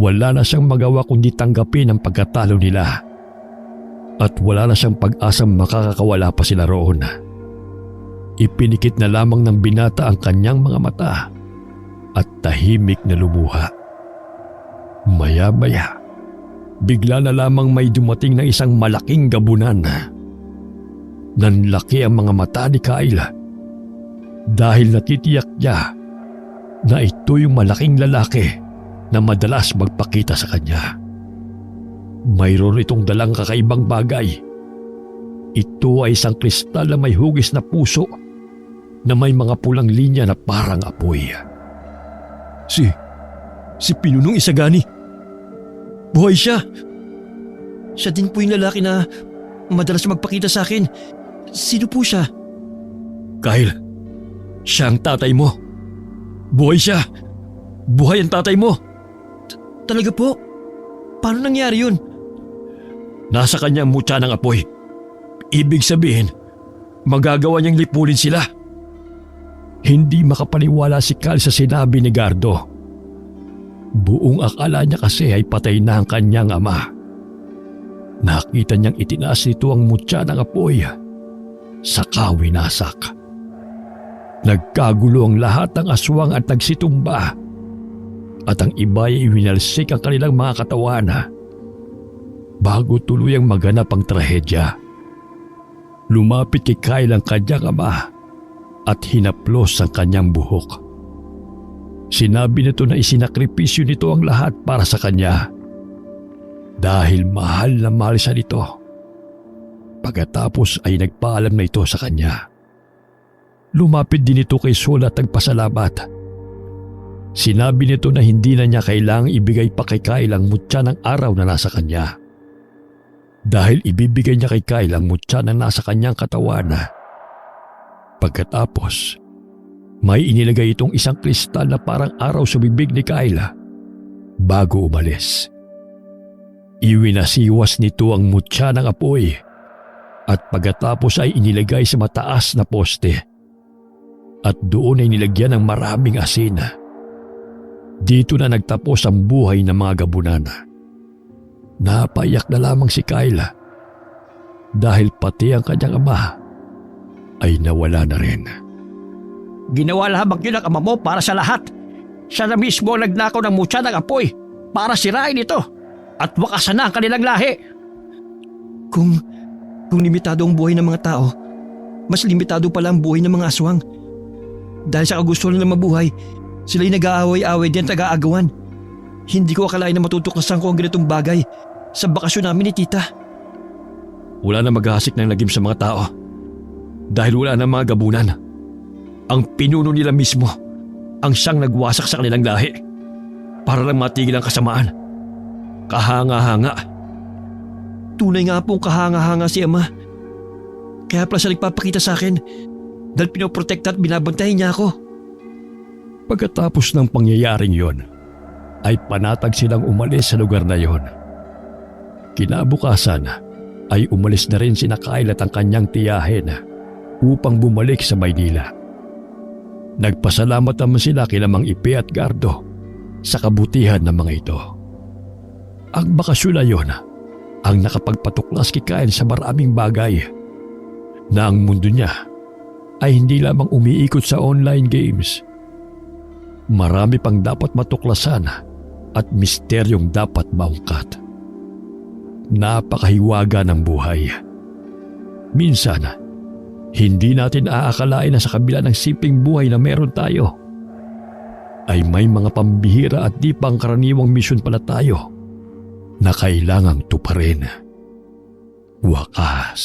Wala na siyang magawa kundi tanggapin ang pagkatalo nila at wala na siyang pag-asang makakakawala pa sila roon. Ipinikit na lamang ng binata ang kanyang mga mata at tahimik na lumuha. Maya-maya, bigla na lamang may dumating na isang malaking gabunan. Nanlaki ang mga mata ni Kyle dahil natitiyak niya na ito yung malaking lalaki na madalas magpakita sa kanya. Mayroon itong dalang kakaibang bagay. Ito ay isang kristal na may hugis na puso na may mga pulang linya na parang apoy. Si Pinunong Isagani. Buhay siya. Siya din po yung lalaki na madalas magpakita sa akin. Sino po siya? Kyle, siya ang tatay mo. Buhay siya. Buhay ang tatay mo. Talaga po? Paano nangyari yun? Nasa kanya ang mutya ng apoy. Ibig sabihin, magagawa niyang lipunin sila. Hindi makapaniwala si Kyle sa sinabi ni Gardo. Buong akala niya kasi ay patay na ang kanyang ama. Nakita niyang itinaas nito ang mutya ng apoy. Saka winasak. Nagkagulo ang lahat ng aswang at nagsitumba. At ang iba ay winalsik ang kanilang mga katawan bago tuluyang maganap ang trahedya. Lumapit kay Kyle ang kanyang ama at hinaplos ang kanyang buhok. Sinabi nito na isinakripisyo nito ang lahat para sa kanya dahil mahal na mahal siya nito. Pagkatapos ay nagpaalam na ito sa kanya. Lumapit din ito kay Sol at nagpasalamat. Sinabi nito na hindi na niya kailangang ibigay pa kay Kyle ang mutya ng araw na nasa kanya. Dahil ibibigay niya kay Kyle ang mutya na nasa kanyang katawan. Pagkatapos, may inilagay itong isang kristal na parang araw sa bibig ni Kyle bago umalis. Iwinasiwas nito ang mutya ng apoy at pagkatapos ay inilagay sa mataas na poste at doon ay nilagyan ng maraming asin. Dito na nagtapos ang buhay ng mga gabunan. Napaiyak na lamang si Kyle dahil pati ang kanyang ama ay nawala na rin. Ginawa lamang yun ang ama mo para sa lahat. Siya na mismo ang nagnakaw ng mutya ng apoy para sirain ito at wakasan na ang kanilang lahi. Kung limitado ang buhay ng mga tao, mas limitado pala ang buhay ng mga aswang. Dahil sa kagusto nilang mabuhay, sila'y nag-aaway-away din at nag-aagawan. Hindi ko akalain na matutuklasan ko ang ganitong bagay sa bakasyon namin ni Tita. Wala na maghahasik ng lagim sa mga tao dahil wala na mga gabunan. Ang pinuno nila mismo ang siyang nagwasak sa kanilang lahi para lang matigil ang kasamaan. Kahanga-hanga. Tunay nga pong kahanga-hanga si Ama. Kaya pala siya nagpapakita sa akin dahil pinoprotekta at binabantayan niya ako. Pagkatapos ng pangyayaring yon, ay panatag silang umalis sa lugar na yon. Kinabukasan ay umalis na rin sina Kyle at ang kanyang tiyahin upang bumalik sa Maynila. Nagpasalamat naman sila kina Mang Ipe at Gardo sa kabutihan ng mga ito. Ang bakasyon na yon ang nakapagpatuklas kay Kyle sa maraming bagay na ang mundo niya ay hindi lamang umiikot sa online games. Marami pang dapat matuklasan at misteryong dapat maungkat. Napakahiwaga ng buhay. Minsan, hindi natin aakalain na sa kabila ng simpleng buhay na meron tayo, ay may mga pambihira at di pangkaraniwang misyon pala tayo na kailangang tuparin. Wakas.